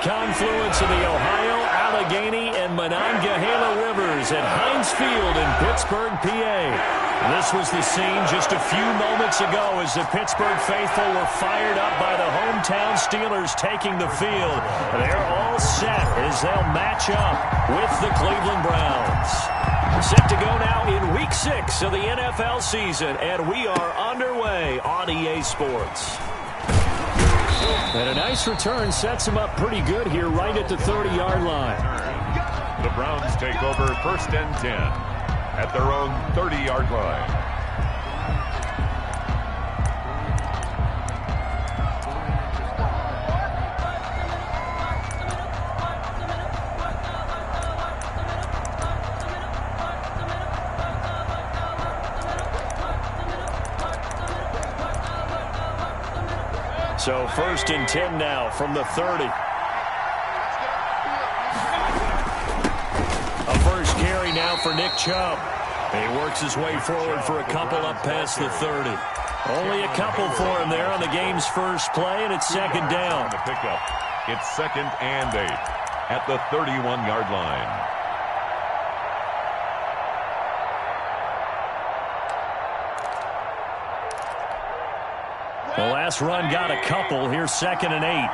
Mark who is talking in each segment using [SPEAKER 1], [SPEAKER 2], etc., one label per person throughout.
[SPEAKER 1] confluence of the Ohio, Allegheny, and Monongahela rivers at Heinz Field in Pittsburgh, PA. This was the scene just a few moments ago as the Pittsburgh faithful were fired up by the hometown Steelers taking the field. They're all set as they'll match up with the Cleveland Browns. Set to go now in Week 6 of the NFL season, and we are underway on EA Sports. And a nice return sets them up pretty good here right at the 30-yard line.
[SPEAKER 2] The Browns take over 1st and 10 at their own 30-yard line.
[SPEAKER 1] So 1st and 10 now from the 30. A first carry now for Nick Chubb. He works his way forward for a couple up past the 30. Only a couple for him there on the game's first play, and it's 2nd down.
[SPEAKER 2] The pickup. It's 2nd and 8 at the 31-yard line.
[SPEAKER 1] The last run got a couple. Here's 2nd and 8.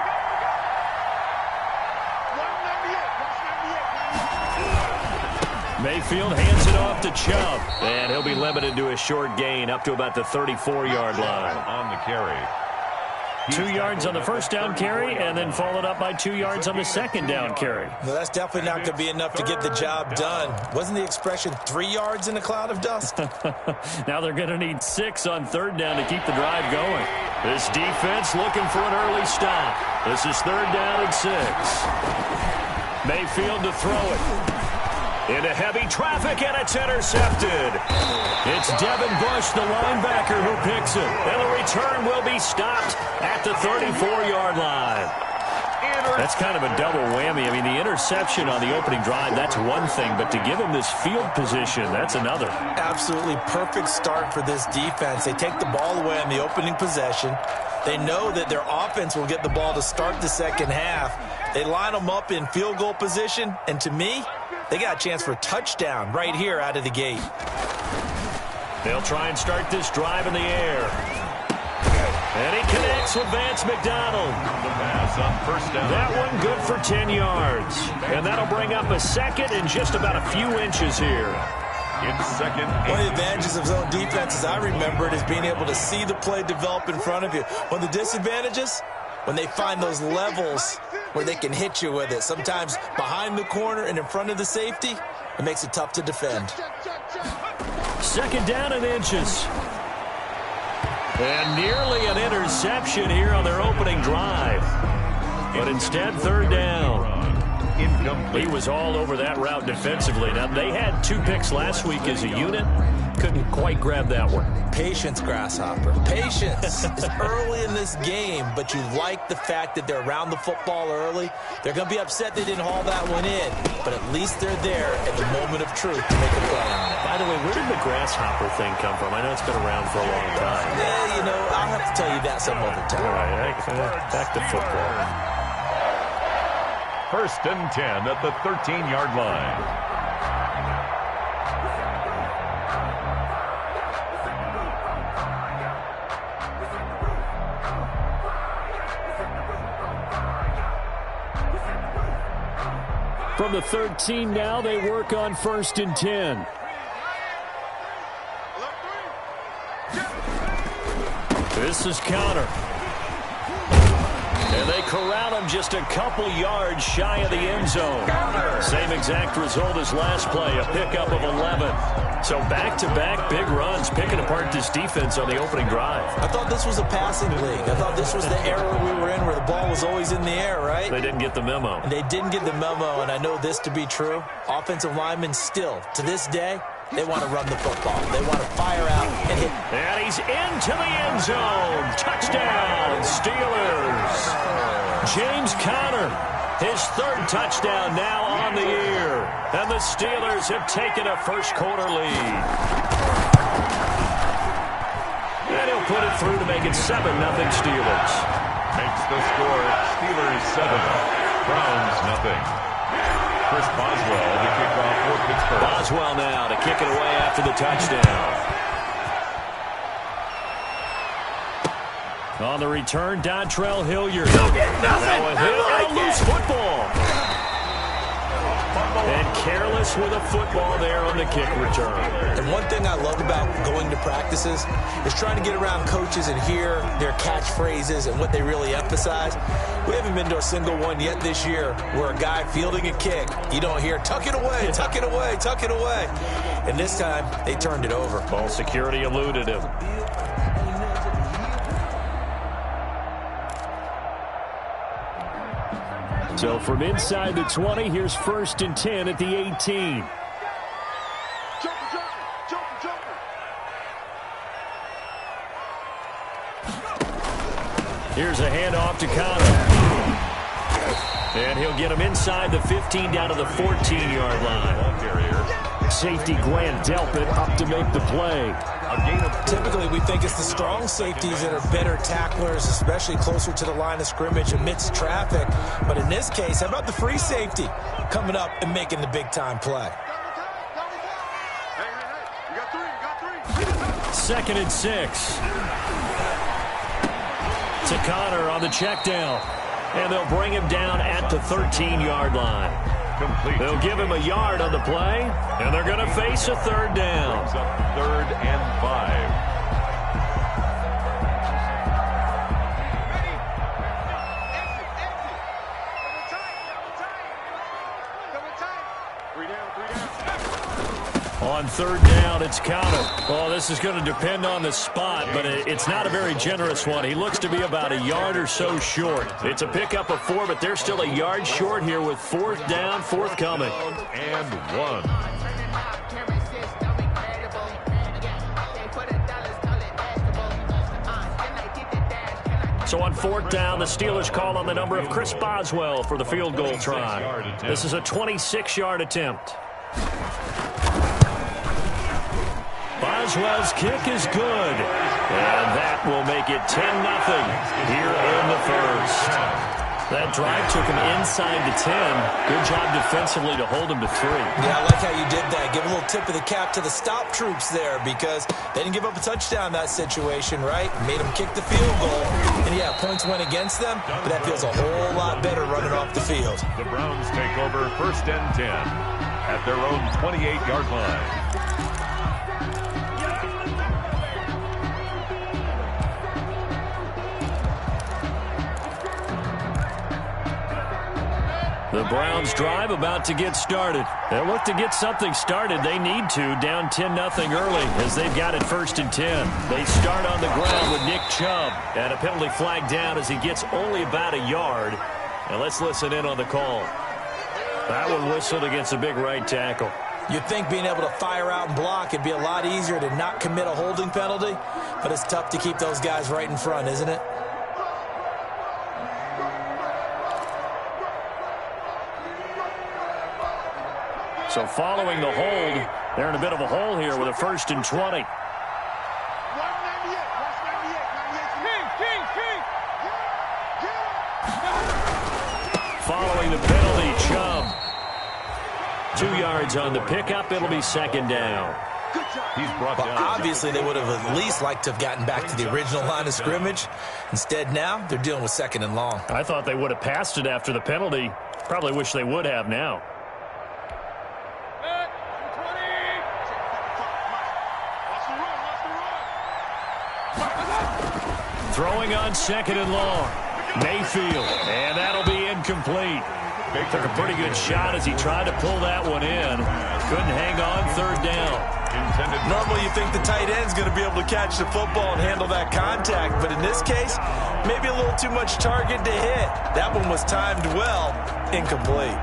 [SPEAKER 1] Mayfield hands it off to Chubb, and he'll be limited to a short gain up to about the 34-yard line.
[SPEAKER 2] On the carry.
[SPEAKER 1] 2 yards on the first down carry, and then followed up by 2 yards on the second down carry.
[SPEAKER 3] Well, that's definitely not going to be enough to get the job done. Wasn't the expression 3 yards in a cloud of dust?
[SPEAKER 1] Now they're going to need 6 on 3rd down to keep the drive going. This defense looking for an early stop. This is 3rd down and 6. Mayfield to throw it. Into heavy traffic, and it's intercepted. It's Devin Bush, the linebacker, who picks it. And the return will be stopped at the 34-yard line. That's kind of a double whammy. I mean, the interception on the opening drive, that's one thing. But to give him this field position, that's another.
[SPEAKER 3] Absolutely perfect start for this defense. They take the ball away on the opening possession. They know that their offense will get the ball to start the second half. They line them up in field goal position. And to me, they got a chance for a touchdown right here out of the gate.
[SPEAKER 1] They'll try and start this drive in the air. And he connects with Vance McDonald.
[SPEAKER 2] The pass on 1st down.
[SPEAKER 1] That one good for 10 yards. And that'll bring up a 2nd and just about a few inches here.
[SPEAKER 2] It's 2nd.
[SPEAKER 3] One of the advantages of zone defense, as I remember it, is being able to see the play develop in front of you. One of the disadvantages, when they find those levels where they can hit you with it. Sometimes behind the corner and in front of the safety, it makes it tough to defend.
[SPEAKER 1] 2nd down and inches. And nearly an interception here on their opening drive. But instead, 3rd down.
[SPEAKER 2] Incomplete.
[SPEAKER 1] He was all over that route defensively. Now, they had 2 picks last week as a unit. Couldn't quite grab that one.
[SPEAKER 3] Patience, Grasshopper. Patience. It's early in this game, but you like the fact that they're around the football early. They're going to be upset they didn't haul that one in, but at least they're there at the moment of truth to make a play on it.
[SPEAKER 1] By the way, where did the Grasshopper thing come from? I know it's been around for a long time.
[SPEAKER 3] Yeah, you know, I'll have to tell you that some other time.
[SPEAKER 1] All right, back to football.
[SPEAKER 2] 1st and 10 at the 13-yard line.
[SPEAKER 1] From the 13 now, they work on 1st and 10. This is counter. And they corral him just a couple yards shy of the end zone. Same exact result as last play, a pickup of 11. So back-to-back big runs, picking apart this defense on the opening drive.
[SPEAKER 3] I thought this was a passing league. I thought this was the era we were in where the ball was always in the air, right?
[SPEAKER 1] They didn't get the memo.
[SPEAKER 3] And they didn't get the memo, and I know this to be true. Offensive linemen still, to this day, they want to run the football. They want to fire out and hit.
[SPEAKER 1] And he's into the end zone. Touchdown, Steelers. James Conner, his 3rd touchdown now on the year. And the Steelers have taken a first-quarter lead. And he'll put it through to make it 7-0 Steelers.
[SPEAKER 2] Makes the score Steelers 7. Browns, nothing. Chris Boswell to kick off for Pittsburgh.
[SPEAKER 1] Boswell now to kick it away after the touchdown. On the return, Dontrell Hilliard. Now a hit and a loose football. And careless with a football there on the kick return.
[SPEAKER 3] And one thing I love about going to practices is trying to get around coaches and hear their catchphrases and what they really emphasize. We haven't been to a single one yet this year where a guy fielding a kick, you don't hear, tuck it away, tuck it away, tuck it away. And this time, they turned it over.
[SPEAKER 1] Ball security eluded him. So from inside the 20, here's 1st and 10 at the 18. Here's a handoff to Connor. And he'll get him inside the 15 down to the 14-yard line. Safety Glenn Delpit up to make the play.
[SPEAKER 3] Typically, we think it's the strong safeties that are better tacklers, especially closer to the line of scrimmage amidst traffic. But in this case, how about the free safety coming up and making the big-time play?
[SPEAKER 1] 2nd and 6. To Connor on the check down. And they'll bring him down at the 13-yard line.
[SPEAKER 2] Complete.
[SPEAKER 1] They'll give him a yard on the play, and they're going to face a 3rd down.
[SPEAKER 2] Brings up 3rd and 5.
[SPEAKER 1] On 3rd down, it's Connor. Oh, this is going to depend on the spot, but it's not a very generous one. He looks to be about a yard or so short. It's a pickup of 4, but they're still a yard short here with 4th down forthcoming.
[SPEAKER 2] And 1.
[SPEAKER 1] So on 4th down, the Steelers call on the number of Chris Boswell for the field goal try. This is a 26-yard attempt. Boswell's kick is good, and that will make it 10-0 here in the 1st. That drive took him inside the 10. Good job defensively to hold him to 3.
[SPEAKER 3] Yeah, I like how you did that. Give a little tip of the cap to the stop troops there because they didn't give up a touchdown in that situation, right? Made them kick the field goal. And, yeah, points went against them, but that feels a whole lot better running off the field.
[SPEAKER 2] The Browns take over 1st and 10 at their own 28-yard line.
[SPEAKER 1] The Browns drive about to get started. They'll look to get something started. They need to, down 10-0 early as they've got it 1st and 10. They start on the ground with Nick Chubb. And a penalty flag down as he gets only about a yard. And let's listen in on the call. That one whistled against a big right tackle.
[SPEAKER 3] You'd think being able to fire out and block it'd be a lot easier to not commit a holding penalty, but it's tough to keep those guys right in front, isn't it?
[SPEAKER 1] So following the hold, they're in a bit of a hole here with a 1st and 20. Following the penalty, Chubb. 2 yards on the pickup. It'll be 2nd down.
[SPEAKER 2] He's brought down.
[SPEAKER 3] Obviously, they would have at least liked to have gotten back to the original line of scrimmage. Instead, now they're dealing with 2nd and long.
[SPEAKER 1] I thought they would have passed it after the penalty. Probably wish they would have now. Throwing on 2nd and long. Mayfield, and that'll be incomplete. Took a pretty good shot as he tried to pull that one in. Couldn't hang on 3rd down.
[SPEAKER 3] Normally you think the tight end's going to be able to catch the football and handle that contact, but in this case, maybe a little too much target to hit. That one was timed well, incomplete.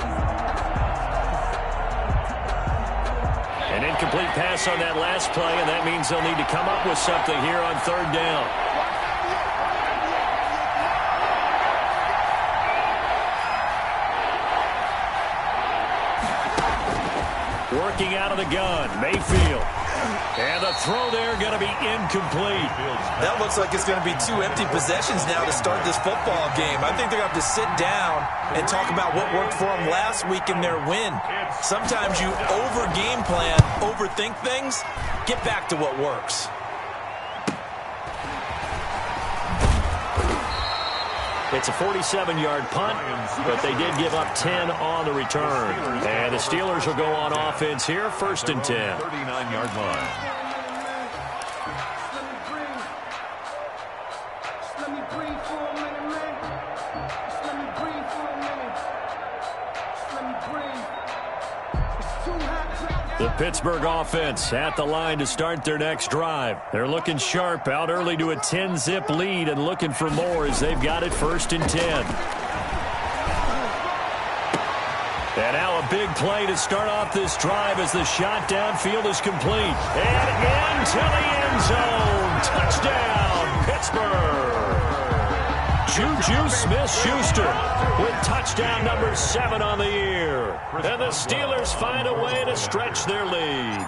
[SPEAKER 1] An incomplete pass on that last play, and that means they'll need to come up with something here on 3rd down. Working out of the gun, Mayfield. And the throw there going to be incomplete.
[SPEAKER 3] That looks like it's going to be 2 empty possessions now to start this football game. I think they're going to have to sit down and talk about what worked for them last week in their win. Sometimes you over-game plan, overthink things. Get back to what works.
[SPEAKER 1] It's a 47-yard punt, but they did give up 10 on the return. And the Steelers will go on offense here, 1st and 10.
[SPEAKER 2] 39-yard line.
[SPEAKER 1] The Pittsburgh offense at the line to start their next drive. They're looking sharp, out early to a 10-zip lead and looking for more as they've got it 1st and 10. And now a big play to start off this drive as the shot downfield is complete. And into the end zone. Touchdown, Pittsburgh. Juju Smith-Schuster with touchdown number 7 on the year. And the Steelers find a way to stretch their lead.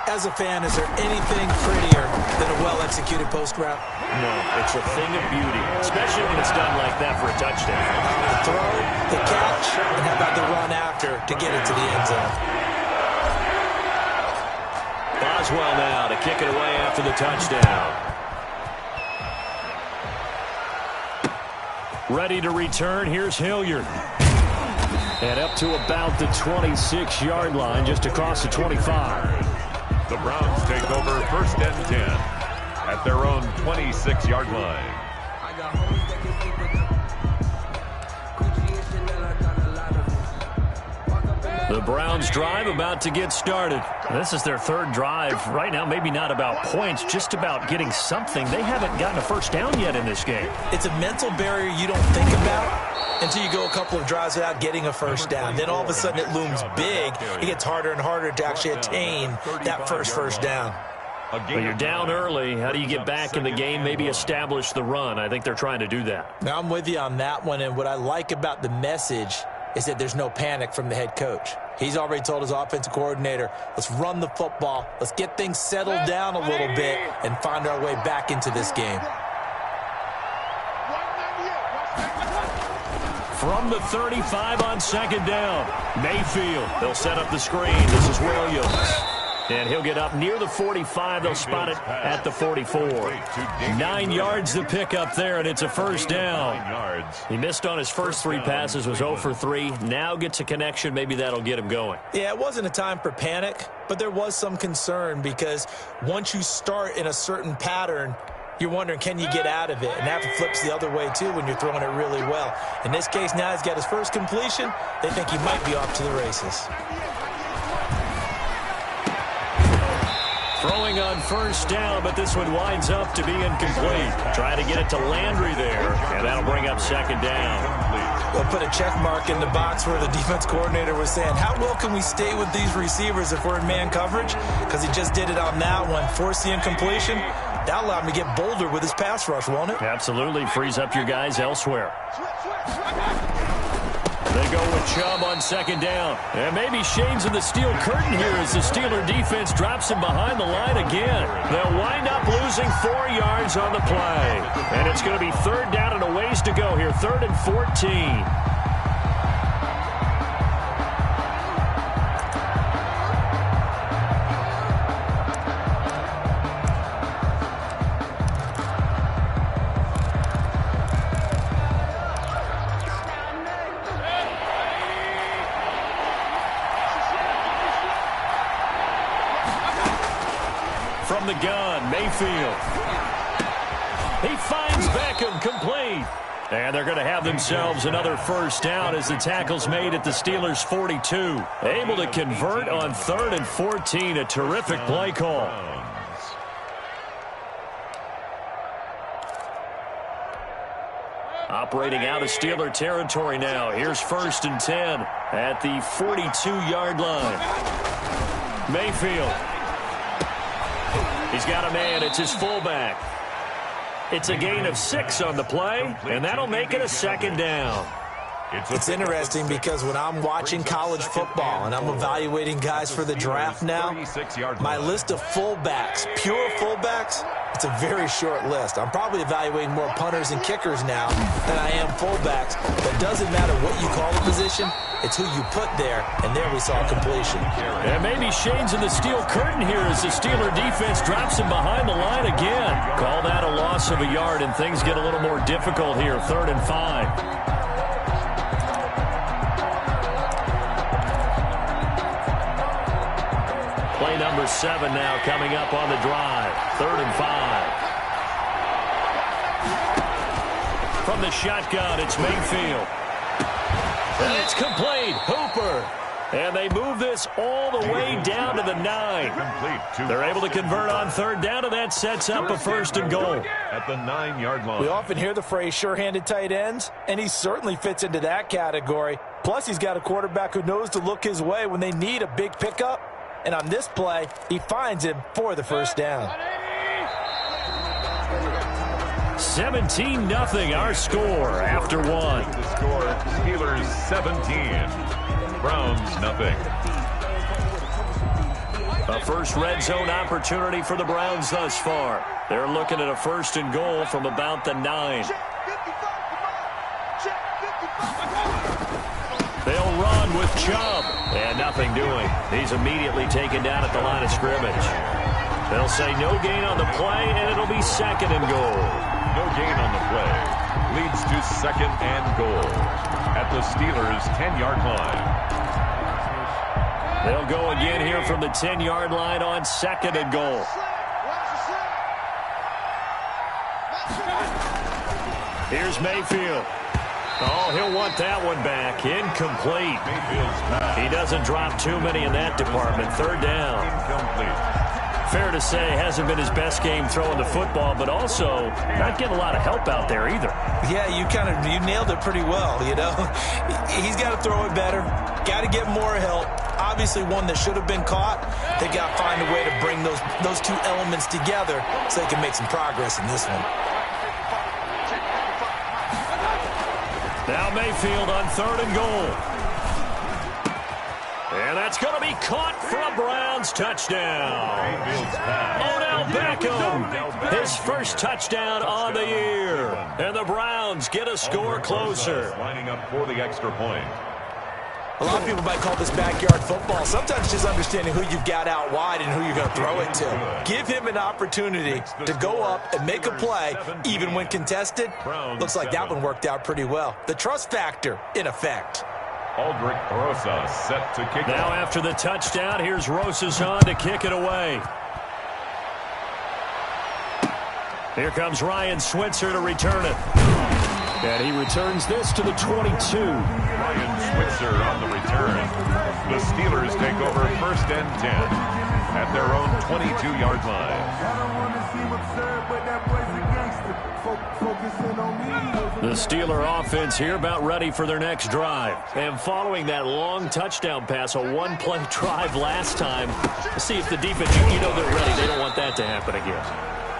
[SPEAKER 3] As a fan, is there anything prettier than a well-executed post route?
[SPEAKER 1] No, it's a thing of beauty, especially when it's done like that for a touchdown.
[SPEAKER 3] The throw, the catch, and how about the run after to get it to the end zone?
[SPEAKER 1] Boswell now to kick it away after the touchdown. Ready to return, here's Hilliard. And up to about the 26-yard line, just across the 25.
[SPEAKER 2] The Browns take over 1st and 10 at their own 26-yard line.
[SPEAKER 1] The Browns drive about to get started. This is their 3rd drive. Right now, maybe not about points, just about getting something. They haven't gotten a first down yet in this game.
[SPEAKER 3] It's a mental barrier you don't think about until you go a couple of drives without getting a first down. Then all of a sudden it looms big. It gets harder and harder to actually attain that first down.
[SPEAKER 1] But you're down early. How do you get back in the game, maybe establish the run? I think they're trying to do that.
[SPEAKER 3] Now, I'm with you on that one, and what I like about the message is that there's no panic from the head coach. He's already told his offensive coordinator, let's run the football, let's get things settled down a little bit and find our way back into this game.
[SPEAKER 1] From the 35 on 2nd down, Mayfield. They'll set up the screen. This is Williams. And he'll get up near the 45. They'll spot it at the 44. 9 yards to pick up there, and it's a first down. He missed on his first 3 passes, was 0 for 3. Now gets a connection. Maybe that'll get him going.
[SPEAKER 3] Yeah, it wasn't a time for panic, but there was some concern because once you start in a certain pattern, you're wondering, can you get out of it? And that flips the other way, too, when you're throwing it really well. In this case, now he's got his first completion. They think he might be off to the races.
[SPEAKER 1] Throwing on first down, but this one winds up to be incomplete. Try to get it to Landry there, and that'll bring up 2nd down.
[SPEAKER 3] We'll put a check mark in the box where the defense coordinator was saying, how well can we stay with these receivers if we're in man coverage? Because he just did it on that one. Force the incompletion. That'll allow him to get bolder with his pass rush, won't it?
[SPEAKER 1] Absolutely. Frees up your guys elsewhere. They go with Chubb on 2nd down. And maybe shades of the steel curtain here as the Steeler defense drops him behind the line again. They'll wind up losing 4 yards on the play. And it's going to be 3rd down and a ways to go here. 3rd and 14. From the gun, Mayfield. He finds Beckham, complete. And they're going to have themselves another first down as the tackle's made at the Steelers' 42. Able to convert on 3rd and 14. A terrific play call. Operating out of Steeler territory now. Here's 1st and 10 at the 42-yard line. Mayfield. He's got a man. It's his fullback. It's a gain of 6 on the play, and that'll make it a 2nd down.
[SPEAKER 3] It's interesting because when I'm watching college football and I'm evaluating guys for the draft now, my list of fullbacks, pure fullbacks, it's a very short list. I'm probably evaluating more punters and kickers now than I am fullbacks. But it doesn't matter what you call the position, it's who you put there, and there we saw completion.
[SPEAKER 1] And maybe shades of the steel curtain here as the Steeler defense drops him behind the line again. Call that a loss of a yard, and things get a little more difficult here, 3rd and 5. Play number 7 now coming up on the drive. 3rd and 5. From the shotgun, it's Mayfield. And it's complete. Hooper. And they move this all the way down to the 9. They're able to convert on 3rd down, and that sets up a 1st and goal.
[SPEAKER 2] At the 9-yard line.
[SPEAKER 3] We often hear the phrase sure-handed tight ends, and he certainly fits into that category. Plus, he's got a quarterback who knows to look his way when they need a big pickup. And on this play, he finds him for the 1st down.
[SPEAKER 1] 17-0 our score after 1.
[SPEAKER 2] The score, Steelers 17, Browns nothing.
[SPEAKER 1] A first red zone opportunity for the Browns thus far. They're looking at a 1st and goal from about the 9. They'll run with Chubb. And nothing doing. He's immediately taken down at the line of scrimmage. They'll say no gain on the play, and it'll be 2nd and goal.
[SPEAKER 2] No gain on the play. Leads to 2nd and goal. At the Steelers' 10-yard line.
[SPEAKER 1] They'll go again here from the 10-yard line on 2nd and goal. Here's Mayfield. Oh, he'll want that one back. Incomplete. He doesn't drop too many in that department. 3rd down.
[SPEAKER 2] Incomplete.
[SPEAKER 1] Fair to say, hasn't been his best game throwing the football, but also not getting a lot of help out there either.
[SPEAKER 3] Yeah, you nailed it pretty well, you know. He's got to throw it better. Got to get more help. Obviously one that should have been caught. They got to find a way to bring those two elements together so they can make some progress in this one.
[SPEAKER 1] Now Mayfield on 3rd and goal. And that's going to be caught for a Browns touchdown. Odell Beckham, his 1st touchdown on the year. And the Browns get a score closer.
[SPEAKER 2] Lining up for the extra point.
[SPEAKER 3] A lot of people might call this backyard football. Sometimes just understanding who you've got out wide and who you're going to throw it to. Give him an opportunity to go up and make a play, even when contested. Looks like that one worked out pretty well. The trust factor in effect.
[SPEAKER 2] Aldrich Rosa set to kick.
[SPEAKER 1] Now after the touchdown, here's Rosas on to kick it away. Here comes Ryan Switzer to return it. And he returns this to the 22.
[SPEAKER 2] Ryan Switzer on the return. The Steelers take over 1st and 10 at their own 22-yard line.
[SPEAKER 1] The Steeler offense here about ready for their next drive. And following that long touchdown pass, a one-play drive last time, see if the defense, you know they're ready. They don't want that to happen again.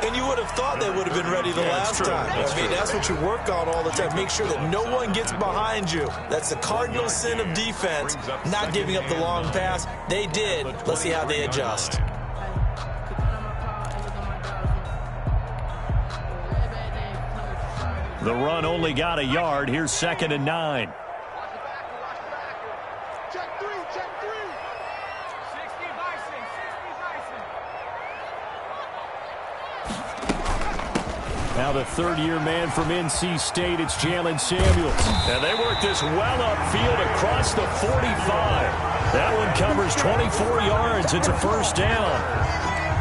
[SPEAKER 3] And you would have thought they would have been ready the last time. That's what you work on all the time. Make sure that no one gets behind you. That's the cardinal sin of defense, not giving up the long pass. They did. Let's see how they adjust.
[SPEAKER 1] The run only got a yard. Here's 2nd and 9. Now the 3rd-year man from NC State, it's Jalen Samuels. And they work this well upfield across the 45. That one covers 24 yards. It's a 1st down.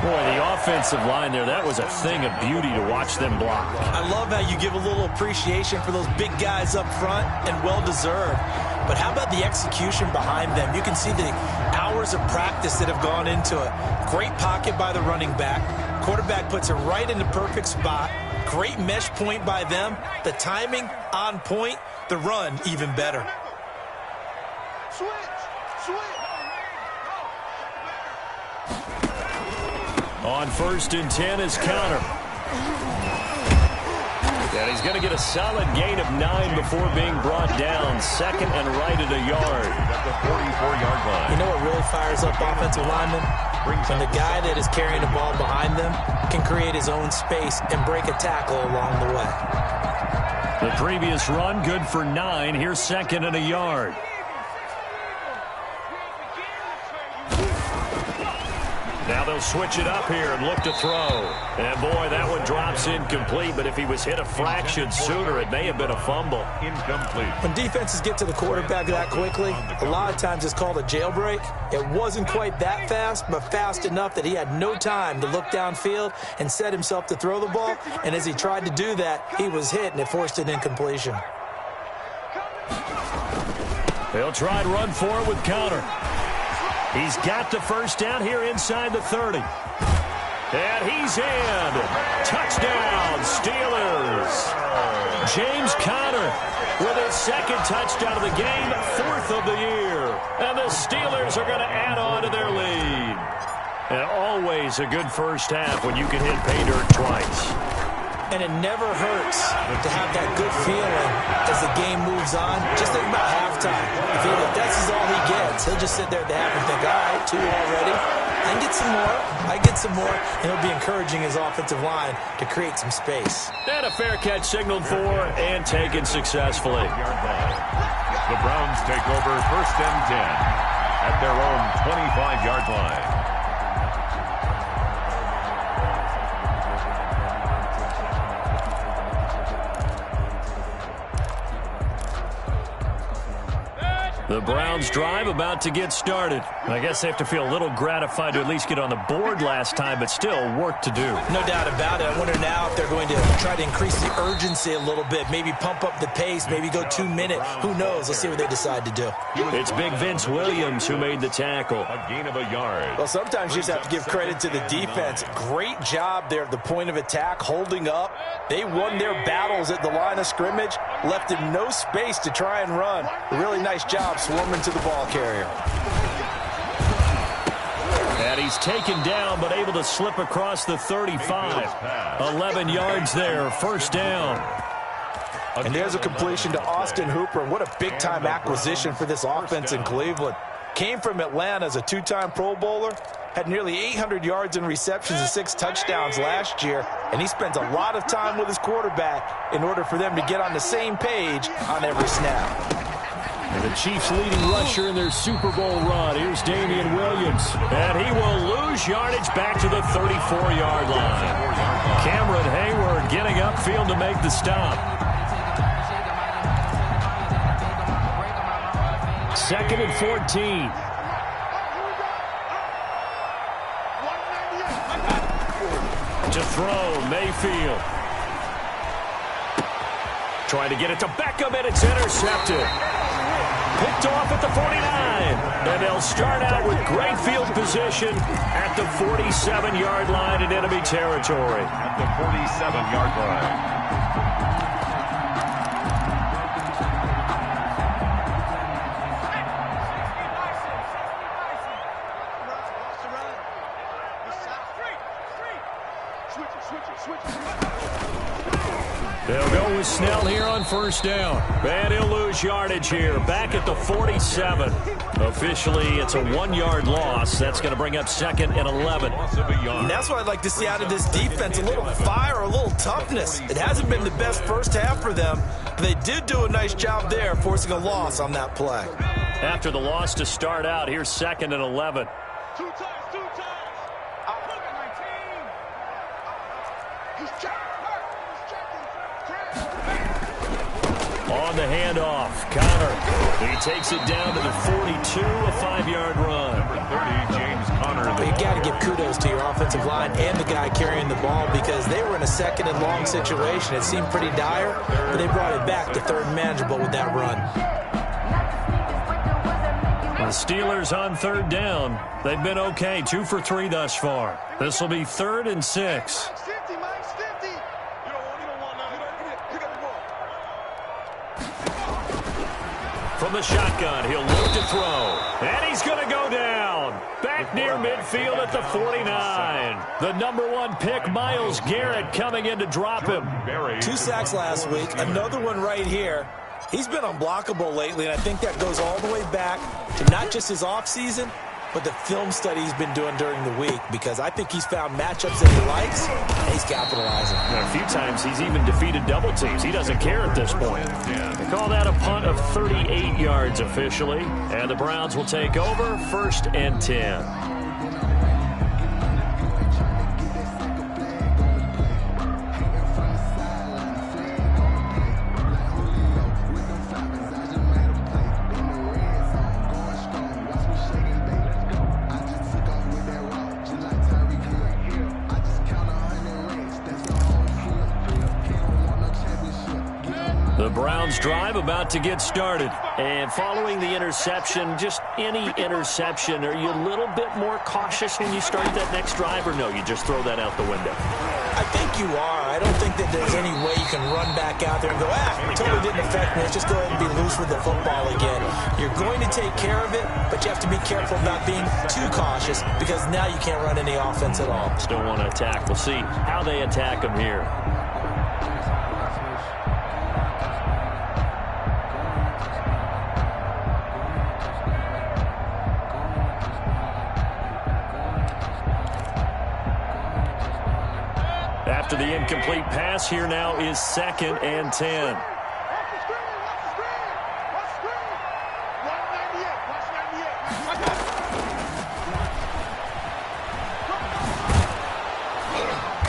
[SPEAKER 1] Boy, the offensive line there, that was a thing of beauty to watch them block.
[SPEAKER 3] I love how you give a little appreciation for those big guys up front, and well-deserved. But how about the execution behind them? You can see the hours of practice that have gone into it. Great pocket by the running back. Quarterback puts it right in the perfect spot. Great mesh point by them. The timing on point. The run even better. On
[SPEAKER 1] 1st and 10 is counter. And he's going to get a solid gain of 9 before being brought down. Second and right at a yard.
[SPEAKER 2] At the 44-yard line.
[SPEAKER 3] You know what really fires up offensive linemen? When the guy that is carrying the ball behind them can create his own space and break a tackle along the way.
[SPEAKER 1] The previous run, good for 9. Here's second and a yard. Now they'll switch it up here and look to throw. And, boy, that one drops incomplete, but if he was hit a fraction sooner, it may have been a fumble.
[SPEAKER 2] Incomplete.
[SPEAKER 3] When defenses get to the quarterback that quickly, a lot of times it's called a jailbreak. It wasn't quite that fast, but fast enough that he had no time to look downfield and set himself to throw the ball. And as he tried to do that, he was hit, and it forced an incompletion.
[SPEAKER 1] They'll try and run for it with counter. He's got the first down here inside the 30. And he's in. Touchdown, Steelers. James Conner with his second touchdown of the game, 4th of the year. And the Steelers are going to add on to their lead. And always a good first half when you can hit pay dirt twice.
[SPEAKER 3] And it never hurts to have that good feeling as the game moves on. Just think about halftime. If that's all he gets, he'll just sit there at the half and think, all right, 2 already. I get some more. I get some more. And he'll be encouraging his offensive line to create some space.
[SPEAKER 1] And a fair catch signaled for and taken successfully.
[SPEAKER 2] The Browns take over first and 10 at their own 25-yard line.
[SPEAKER 1] The Browns drive about to get started. I guess they have to feel a little gratified to at least get on the board last time, but still work to do.
[SPEAKER 3] No doubt about it. I wonder now if they're going to try to increase the urgency a little bit, maybe pump up the pace, maybe go 2-minute. Who knows? Let's see what they decide to do.
[SPEAKER 1] It's big Vince Williams who made the tackle.
[SPEAKER 2] A gain of a yard.
[SPEAKER 3] Well, sometimes you just have to give credit to the defense. Great job there at the point of attack, holding up. They won their battles at the line of scrimmage, left him no space to try and run. A really nice job swarming to the ball carrier.
[SPEAKER 1] And he's taken down, but able to slip across the 35. 11 yards there, first down.
[SPEAKER 3] And there's a completion to Austin Hooper. What a big-time acquisition for this offense in Cleveland. Came from Atlanta as a 2-time Pro Bowler. Had nearly 800 yards in receptions and 6 touchdowns last year. And he spends a lot of time with his quarterback in order for them to get on the same page on every snap.
[SPEAKER 1] And the Chiefs' leading rusher in their Super Bowl run. Here's Damian Williams. And he will lose yardage back to the 34-yard line. Cameron Hayward getting upfield to make the stop. Second and 14. To throw, Mayfield. Trying to get it to Beckham, and it's intercepted. Picked off at the 49. And they'll start out with great field position at the 47-yard line in enemy territory.
[SPEAKER 2] At the 47-yard line.
[SPEAKER 1] They'll go with Snell here on first down. And he'll lose yardage here. Back at the 47. Officially, it's a 1-yard loss. That's going to bring up second and 11.
[SPEAKER 3] And that's what I'd like to see out of this defense. A little fire, a little toughness. It hasn't been the best first half for them. But they did do a nice job there, forcing a loss on that play.
[SPEAKER 1] After the loss to start out, here's second and 11.
[SPEAKER 4] Two times. I put it 19. He's checking.
[SPEAKER 1] On the handoff, Conner. He takes it down to the 42, a 5-yard run.
[SPEAKER 2] Number 30, James Conner.
[SPEAKER 3] But you got to give kudos to your offensive line and the guy carrying the ball because they were in a second and long situation. It seemed pretty dire, but they brought it back to third and manageable with that run.
[SPEAKER 1] The Steelers on third down. They've been okay, 2 for 3 thus far. This will be 3rd and 6. from the shotgun. He'll look to throw. And he's going to go down. Back near midfield at the 49. The #1 pick, Myles Garrett, coming in to drop him.
[SPEAKER 3] 2 sacks last week. Another one right here. He's been unblockable lately, and I think that goes all the way back to not just his offseason, but the film study he's been doing during the week, because I think he's found matchups that he likes, and he's capitalizing.
[SPEAKER 1] A few times he's even defeated double teams. He doesn't care at this point. They call that a punt of 38 yards officially, and the Browns will take over 1st and 10. The Browns drive about to get started. And following the interception, just any interception, are you a little bit more cautious when you start that next drive, or no, you just throw that out the window?
[SPEAKER 3] I think you are. I don't think that there's any way you can run back out there and go, it totally didn't affect me. Let's just go ahead and be loose with the football again. You're going to take care of it, but you have to be careful about being too cautious, because now you can't run any offense at all.
[SPEAKER 1] Still want to attack. We'll see how they attack them here. After the incomplete pass, here now is 2nd and 10.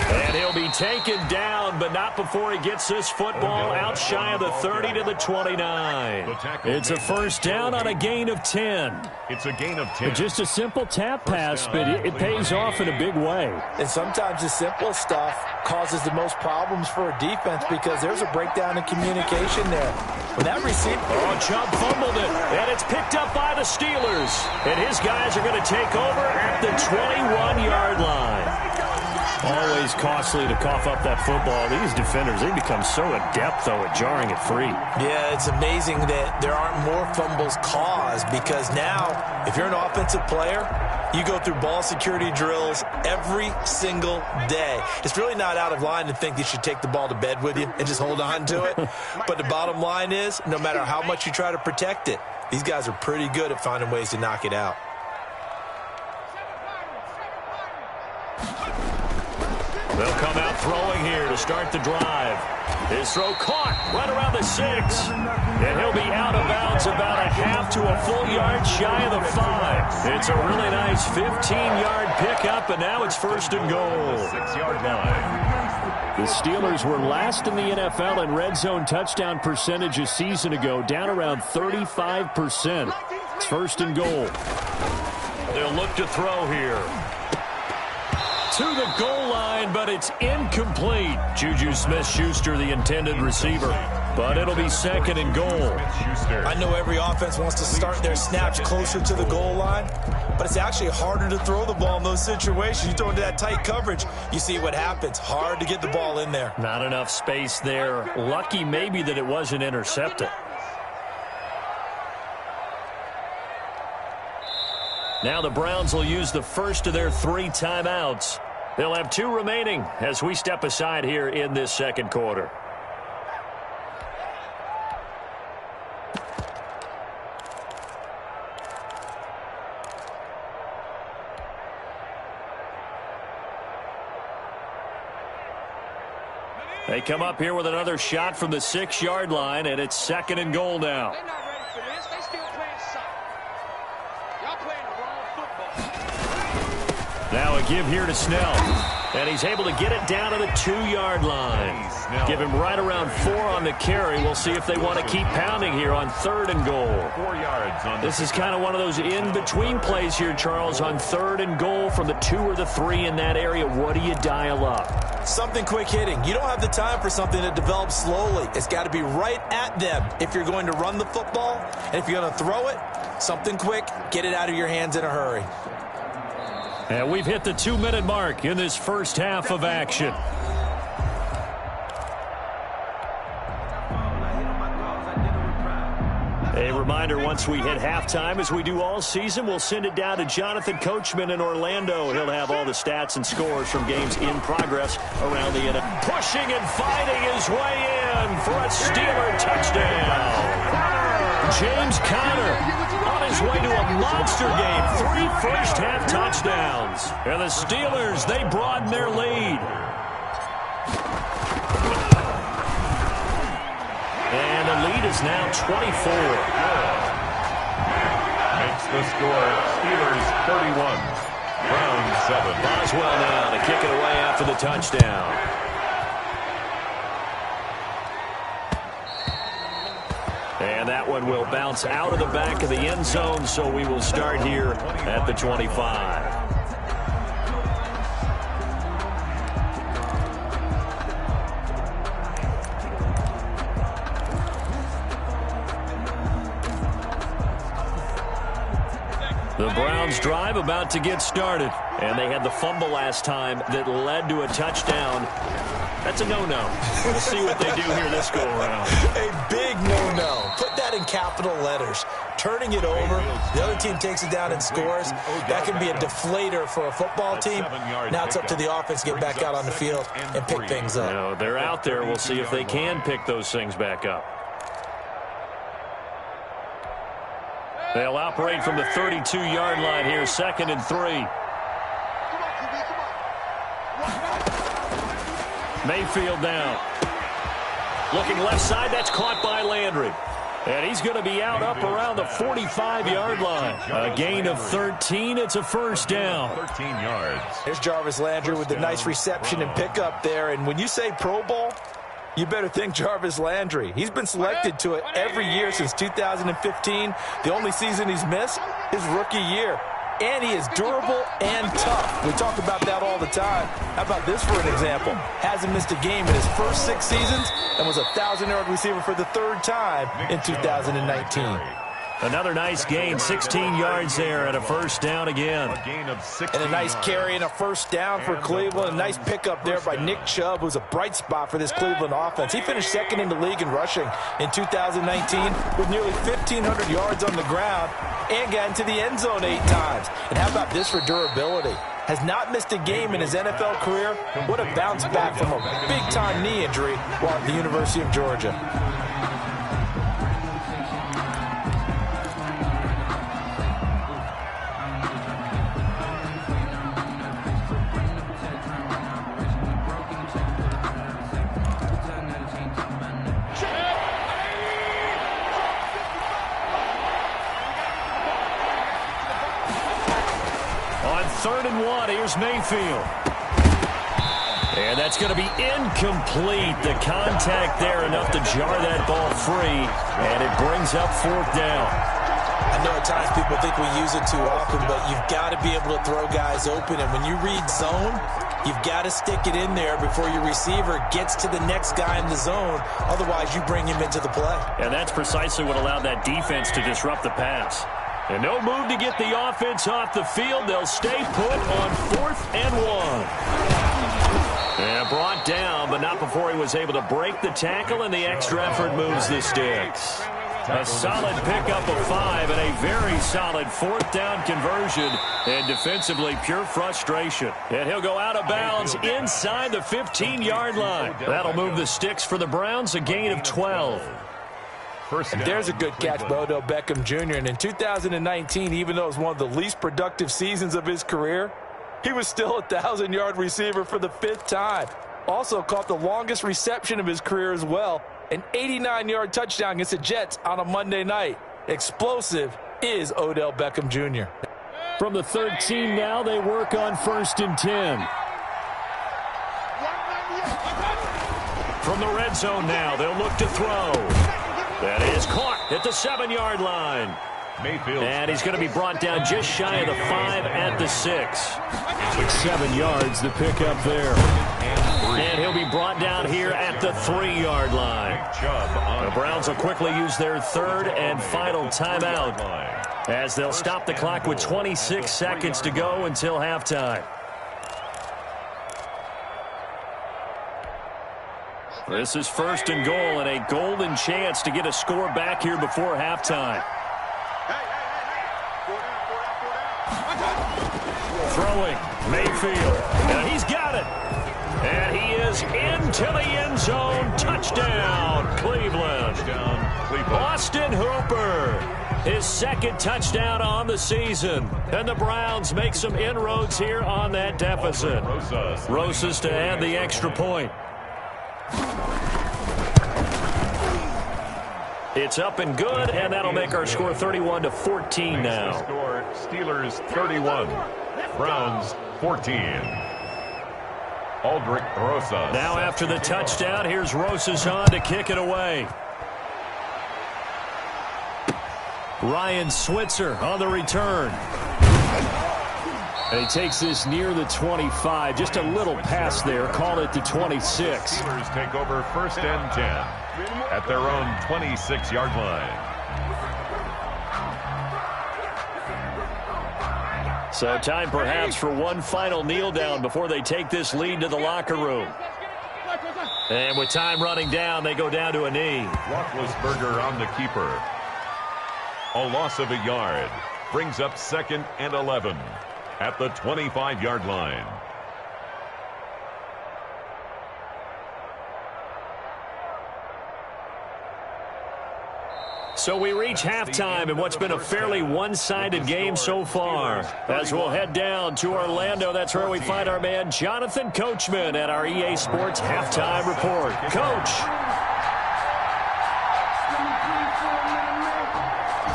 [SPEAKER 1] And he'll be taken down, but not before he gets this football out shy of the 30 to the 29. It's a 1st down on a gain of 10.
[SPEAKER 2] It's a gain of 10.
[SPEAKER 1] Just a simple tap pass, but it pays off in a big way.
[SPEAKER 3] And sometimes the simple stuff causes the most problems for a defense, because there's a breakdown in communication there. When that receiver...
[SPEAKER 1] Chubb fumbled it, and it's picked up by the Steelers. And his guys are going to take over at the 21-yard line. Always costly to cough up that football. These defenders, they become so adept, though, at jarring it free.
[SPEAKER 3] Yeah, it's amazing that there aren't more fumbles caused, because now, if you're an offensive player, you go through ball security drills every single day. It's really not out of line to think you should take the ball to bed with you and just hold on to it. But the bottom line is, no matter how much you try to protect it, these guys are pretty good at finding ways to knock it out.
[SPEAKER 1] They'll come out throwing here to start the drive. His throw caught right around the 6. And he'll be out of bounds about a half to a full yard shy of the 5. It's a really nice 15-yard pickup, and now it's 1st and goal.
[SPEAKER 2] 6-yard line.
[SPEAKER 1] The Steelers were last in the NFL in red zone touchdown percentage a season ago, down around 35%. It's 1st and goal. They'll look to throw here. To the goal line, but it's incomplete. Juju Smith-Schuster, the intended receiver. But it'll be 2nd and goal.
[SPEAKER 3] I know every offense wants to start their snaps closer to the goal line, but it's actually harder to throw the ball in those situations. You throw into that tight coverage, you see what happens. Hard to get the ball in there.
[SPEAKER 1] Not enough space there. Lucky maybe that it wasn't intercepted. Now the Browns will use the first of their 3 timeouts. They'll have 2 remaining as we step aside here in this 2nd quarter. They come up here with another shot from the 6-yard line, and it's 2nd and goal now.
[SPEAKER 4] They're not ready for this. They still playing soccer. Y'all playing the wrong football.
[SPEAKER 1] Now a give here to Snell. And he's able to get it down to the 2-yard line. Give him right around 4 on the carry. We'll see if they want to keep pounding here on 3rd and goal.
[SPEAKER 2] 4 yards on
[SPEAKER 1] this is kind of one of those in-between plays here, Charles, on 3rd and goal from the 2 or the 3 in that area. What do you dial up?
[SPEAKER 3] Something quick hitting. You don't have the time for something that develops slowly. It's got to be right at them if you're going to run the football. And if you're going to throw it, something quick, get it out of your hands in a hurry.
[SPEAKER 1] And we've hit the 2-minute mark in this first half of action. A reminder, once we hit halftime, as we do all season, we'll send it down to Jonathan Coachman in Orlando. He'll have all the stats and scores from games in progress around the NFL. Pushing and fighting his way in for a Steeler touchdown. James Conner on his way to a monster game. 3 first-half touchdowns. And the Steelers, they broaden their lead. And the lead is now 24.
[SPEAKER 2] Makes the score Steelers 31, Browns 7.
[SPEAKER 1] Boswell now to kick it away after the touchdown. And that one will bounce out of the back of the end zone, so we will start here at the 25. The Browns drive about to get started, and they had the fumble last time that led to a touchdown. That's a no-no. We'll see what they do here this go-around.
[SPEAKER 3] A big no-no. Put that in capital letters. Turning it over, the other team takes it down and scores. That can be a deflator for a football team. Now it's up to the offense to get back out on the field and pick things up.
[SPEAKER 1] No, they're out there. We'll see if they can pick those things back up. They'll operate from the 32-yard line here, 2nd and 3. Mayfield down. Looking left side, that's caught by Landry. And he's going to be out up around the 45-yard line. A gain of 13. It's a first down.
[SPEAKER 2] 13 yards.
[SPEAKER 3] There's Jarvis Landry with the nice reception and pickup there. And when you say Pro Bowl, you better think Jarvis Landry. He's been selected to it every year since 2015. The only season he's missed is rookie year. And he is durable and tough. We talk about that all the time. How about this for an example? Hasn't missed a game in his first 6 seasons and was a 1,000-yard receiver for the 3rd time in 2019.
[SPEAKER 1] Another nice gain, 16 yards there, and a first down again.
[SPEAKER 2] A gain of 16
[SPEAKER 3] and a nice carry and a first down for Cleveland. A nice pickup there by Nick Chubb, who's a bright spot for this Cleveland offense. He finished 2nd in the league in rushing in 2019 with nearly 1,500 yards on the ground and got into the end zone 8 times. And how about this for durability? Has not missed a game in his NFL career. What a bounce back from a big-time knee injury while at the University of Georgia.
[SPEAKER 1] On 3rd and 1, here's Mayfield. And that's going to be incomplete. The contact there enough to jar that ball free, and it brings up 4th down.
[SPEAKER 3] I know at times people think we use it too often, but you've got to be able to throw guys open. And when you read zone, you've got to stick it in there before your receiver gets to the next guy in the zone. Otherwise, you bring him into the play.
[SPEAKER 1] And that's precisely what allowed that defense to disrupt the pass. And no move to get the offense off the field. They'll stay put on 4th and 1. And brought down, but not before he was able to break the tackle, and the extra effort moves the sticks. A solid pickup of 5 and a very solid 4th down conversion. And defensively, pure frustration. And he'll go out of bounds inside the 15-yard line. That'll move the sticks for the Browns, a gain of 12.
[SPEAKER 3] And there's a good catch by Odell Beckham Jr. And in 2019, even though it was one of the least productive seasons of his career, he was still a 1,000-yard receiver for the 5th time. Also caught the longest reception of his career as well, an 89-yard touchdown against the Jets on a Monday night. Explosive is Odell Beckham Jr.
[SPEAKER 1] From the 13 now, they work on 1st and 10. From the red zone now, they'll look to throw. That is caught at the 7-yard line.
[SPEAKER 2] Mayfield.
[SPEAKER 1] And he's going to be brought down just shy of the 5 at the 6. With 7 yards, the pickup there. And he'll be brought down here at the 3-yard line. The Browns will quickly use their 3rd and final timeout as they'll stop the clock with 26 seconds to go until halftime. This is 1st and goal and a golden chance to get a score back here before halftime. Throwing, Mayfield, and he's got it. And he is into the end zone. Touchdown, Cleveland. Austin Hooper, his 2nd touchdown on the season. And the Browns make some inroads here on that deficit. Rosas to add the extra point. It's up and good, and that'll make our score 31-14 now.
[SPEAKER 2] Score, Steelers 31, Browns 14. Aldrich Rosas.
[SPEAKER 1] Now after the touchdown, here's Rosas on to kick it away. Ryan Switzer on the return. And he takes this near the 25. Just a little pass there. Call it the 26.
[SPEAKER 2] Steelers take over 1st and 10 at their own 26-yard line.
[SPEAKER 1] So time perhaps for one final kneel down before they take this lead to the locker room. And with time running down, they go down to a knee.
[SPEAKER 2] Roethlisberger on the keeper. A loss of a yard. Brings up 2nd and 11 at the 25-yard line.
[SPEAKER 1] So we reach halftime in what's been a fairly one-sided game so far. As we'll head down to Orlando, that's where we find our man Jonathan Coachman at our EA Sports Halftime Report. Coach.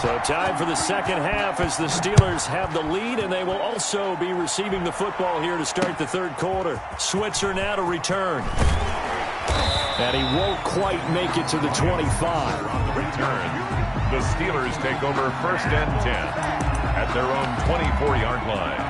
[SPEAKER 1] So time for the 2nd half as the Steelers have the lead, and they will also be receiving the football here to start the 3rd quarter. Switzer now to return. And he won't quite make it to the 25.
[SPEAKER 2] On the return, the Steelers take over 1st and 10 at their own 24-yard line.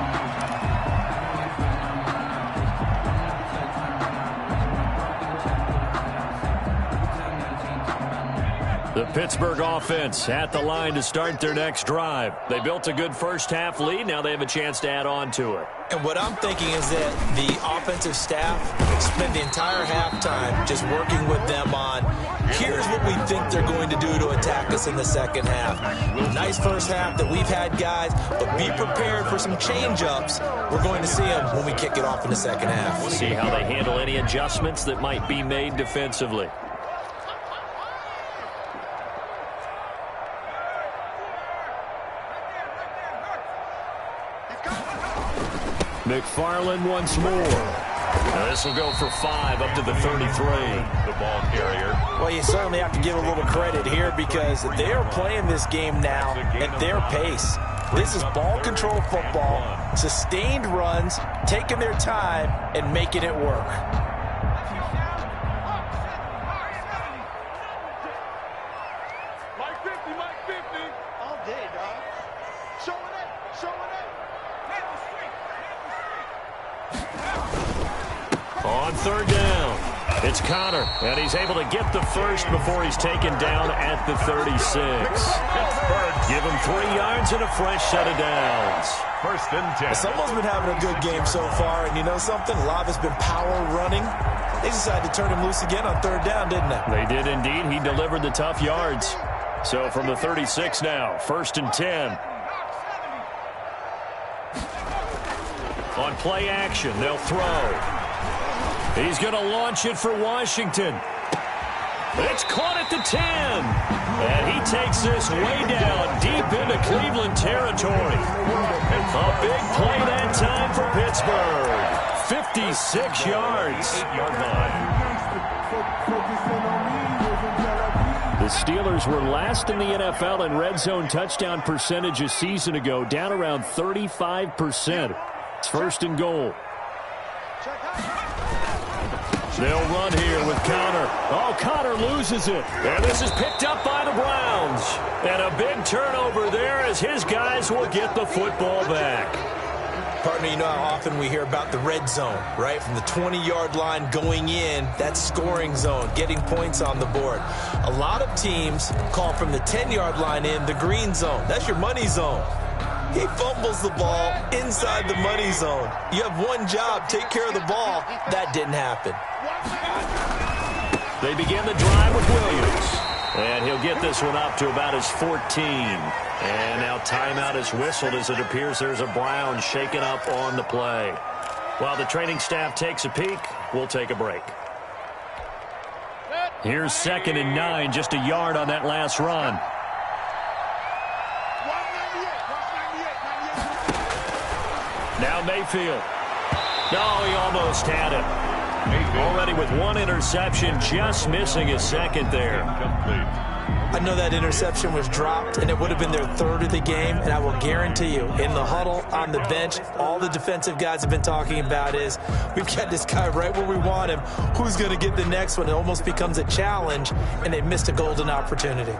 [SPEAKER 1] The Pittsburgh offense at the line to start their next drive. They built a good 1st half lead. Now they have a chance to add on to it.
[SPEAKER 3] And what I'm thinking is that the offensive staff spend the entire halftime just working with them on, here's what we think they're going to do to attack us in the 2nd half. Nice 1st half that we've had, guys, but be prepared for some change-ups. We're going to see them when we kick it off in the 2nd half.
[SPEAKER 1] See how they handle any adjustments that might be made defensively. McFarland once more. Now this will go for 5 up to the 33.
[SPEAKER 2] The ball carrier.
[SPEAKER 3] Well, you certainly have to give a little credit here because they are playing this game now at their pace. This is ball control football, sustained runs, taking their time, and making it work.
[SPEAKER 4] Mike 50, Mike 50. All day, dog. Showing it, showing it.
[SPEAKER 1] On 3rd down, it's Connor, and he's able to get the 1st before he's taken down at the 36. Give him 3 yards and a fresh set of downs.
[SPEAKER 2] 1st and 10.
[SPEAKER 3] Someone's been having a good game so far, and you know something? A lot has been power running. They decided to turn him loose again on 3rd down, didn't they?
[SPEAKER 1] They did indeed. He delivered the tough yards. So from the 36 now, 1st and 10. On play action, they'll throw. He's going to launch it for Washington. It's caught at the 10. And he takes this way down deep into Cleveland territory. A big play that time for Pittsburgh. 56 yards.
[SPEAKER 2] 8-yard line.
[SPEAKER 1] The Steelers were last in the NFL in red zone touchdown percentage a season ago, down around 35%. It's 1st and goal. They'll run here with Connor. Oh, Connor loses it. And this is picked up by the Browns. And a big turnover there as his guys will get the football back.
[SPEAKER 3] Partner, you know how often we hear about the red zone, right? From the 20-yard line going in, that scoring zone, getting points on the board. A lot of teams call from the 10-yard line in the green zone. That's your money zone. He fumbles the ball inside the money zone. You have one job, take care of the ball. That didn't happen.
[SPEAKER 1] They begin the drive with Williams. And he'll get this one up to about his 14. And now timeout is whistled as it appears there's a Brown shaken up on the play. While the training staff takes a peek, we'll take a break. Here's 2nd and 9, just a yard on that last run. Now Mayfield. No, he almost had it. Already with one interception, just missing his second there.
[SPEAKER 3] I know that interception was dropped, and it would have been their 3rd of the game, and I will guarantee you, in the huddle, on the bench, all the defensive guys have been talking about is, we've got this guy right where we want him. Who's going to get the next one? It almost becomes a challenge, and they missed a golden opportunity.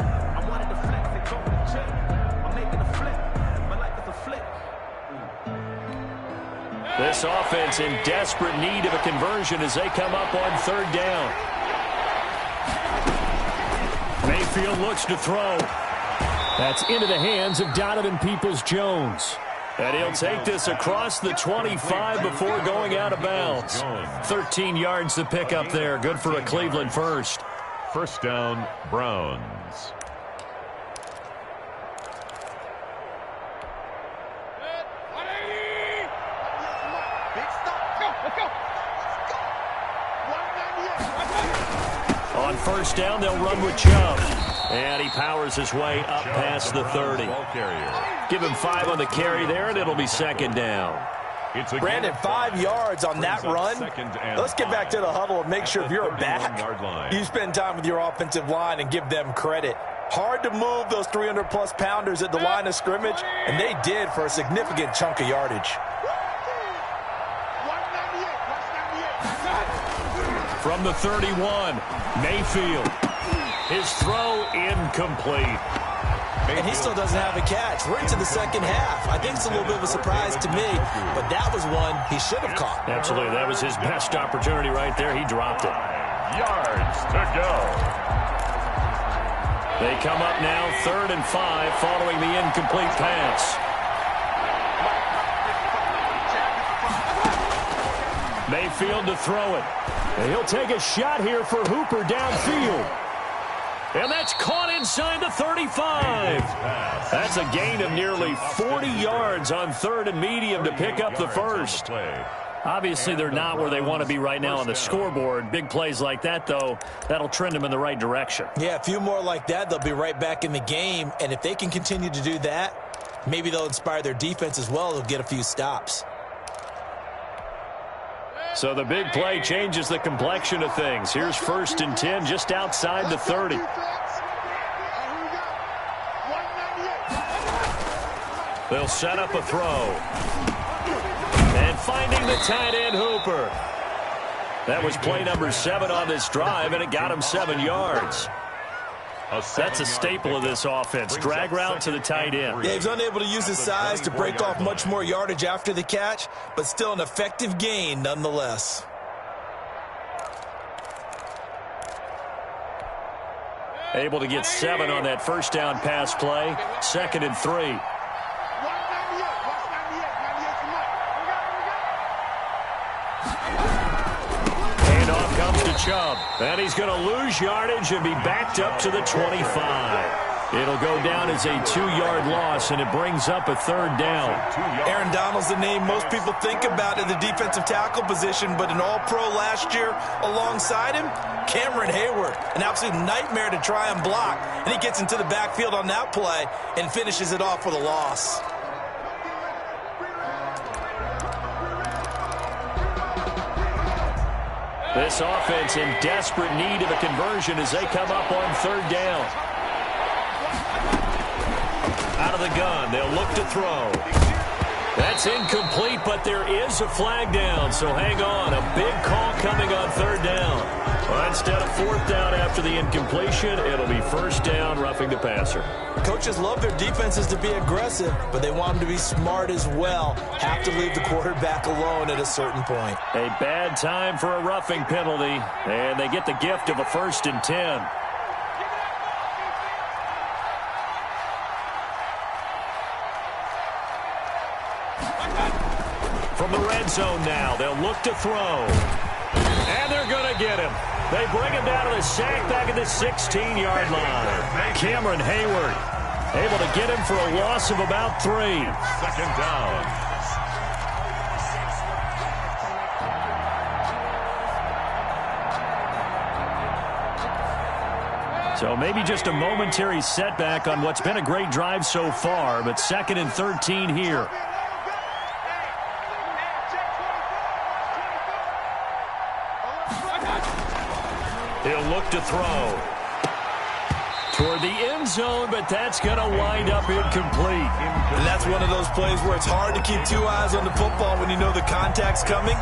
[SPEAKER 1] This offense in desperate need of a conversion as they come up on 3rd down. Mayfield looks to throw. That's into the hands of Donovan Peoples-Jones. And he'll take this across the 25 before going out of bounds. 13 yards to pick up there. Good for a Cleveland first.
[SPEAKER 2] 1st down, Browns.
[SPEAKER 1] On 1st down, they'll run with Chubb. And he powers his way up past the 30. Give him 5 on the carry there, and it'll be 2nd down.
[SPEAKER 3] Brandon, 5 yards on that run. Let's get back to the huddle and make sure if you're back, you spend time with your offensive line and give them credit. Hard to move those 300-plus pounders at the line of scrimmage, and they did for a significant chunk of yardage.
[SPEAKER 1] From the 31, Mayfield. His throw incomplete.
[SPEAKER 3] And he still doesn't have a catch. We're into the 2nd half. I think it's a little bit of a surprise to me, but that was one he should have caught.
[SPEAKER 1] Absolutely. That was his best opportunity right there. He dropped it.
[SPEAKER 2] Yards to go.
[SPEAKER 1] They come up now 3rd and 5 following the incomplete pass. Mayfield to throw it. And he'll take a shot here for Hooper downfield. And that's caught inside the 35. That's a gain of nearly 40 yards on 3rd and medium to pick up the first. Obviously, they're not where they want to be right now on the scoreboard. Big plays like that, though, that'll trend them in the right direction.
[SPEAKER 3] Yeah, a few more like that, they'll be right back in the game. And if they can continue to do that, maybe they'll inspire their defense as well. They'll get a few stops.
[SPEAKER 1] So the big play changes the complexion of things. Here's 1st and 10 just outside the 30. They'll set up a throw. And finding the tight end, Hooper. That was play number 7 on this drive, and it got him 7 yards. That's a staple of this offense. Drag route to the tight end.
[SPEAKER 3] Yeah, he's unable to use his size to break off much more yardage after the catch, but still an effective gain nonetheless.
[SPEAKER 1] Able to get 7 on that 1st down pass play. 2nd and 3. Handoff comes to Chubb. And he's going to lose yardage and be backed up to the 25. It'll go down as a 2-yard loss, and it brings up a 3rd down.
[SPEAKER 3] Aaron Donald's the name most people think about in the defensive tackle position, but an all-pro last year alongside him, Cameron Hayward, an absolute nightmare to try and block. And he gets into the backfield on that play and finishes it off with a loss.
[SPEAKER 1] This offense in desperate need of a conversion as they come up on 3rd down. Out of the gun, they'll look to throw. That's incomplete, but there is a flag down, so hang on. A big call coming on 3rd down. Well, instead of 4th down after the incompletion, it'll be 1st down, roughing the passer.
[SPEAKER 3] Coaches love their defenses to be aggressive, but they want them to be smart as well. Have to leave the quarterback alone at a certain point.
[SPEAKER 1] A bad time for a roughing penalty, and they get the gift of a 1st and 10. From the red zone now, they'll look to throw. And they're going to get him. They bring him down to the sack back at the 16-yard line. Cameron Hayward able to get him for a loss of about 3.
[SPEAKER 2] Second down.
[SPEAKER 1] So maybe just a momentary setback on what's been a great drive so far, but 2nd and 13 here. He'll look to throw toward the end zone, but that's going to wind up incomplete.
[SPEAKER 3] And that's one of those plays where it's hard to keep 2 eyes on the football when you know the contact's coming,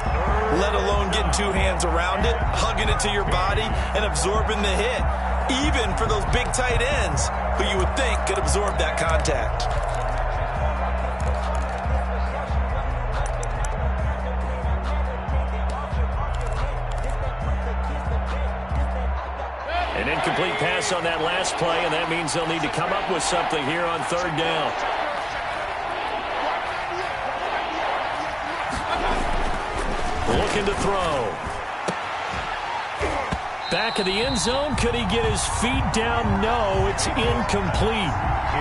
[SPEAKER 3] let alone getting 2 hands around it, hugging it to your body, and absorbing the hit. Even for those big tight ends who you would think could absorb that contact.
[SPEAKER 1] An incomplete pass on that last play, and that means they'll need to come up with something here on 3rd down. Looking to throw. Back of the end zone. Could he get his feet down? No, it's incomplete.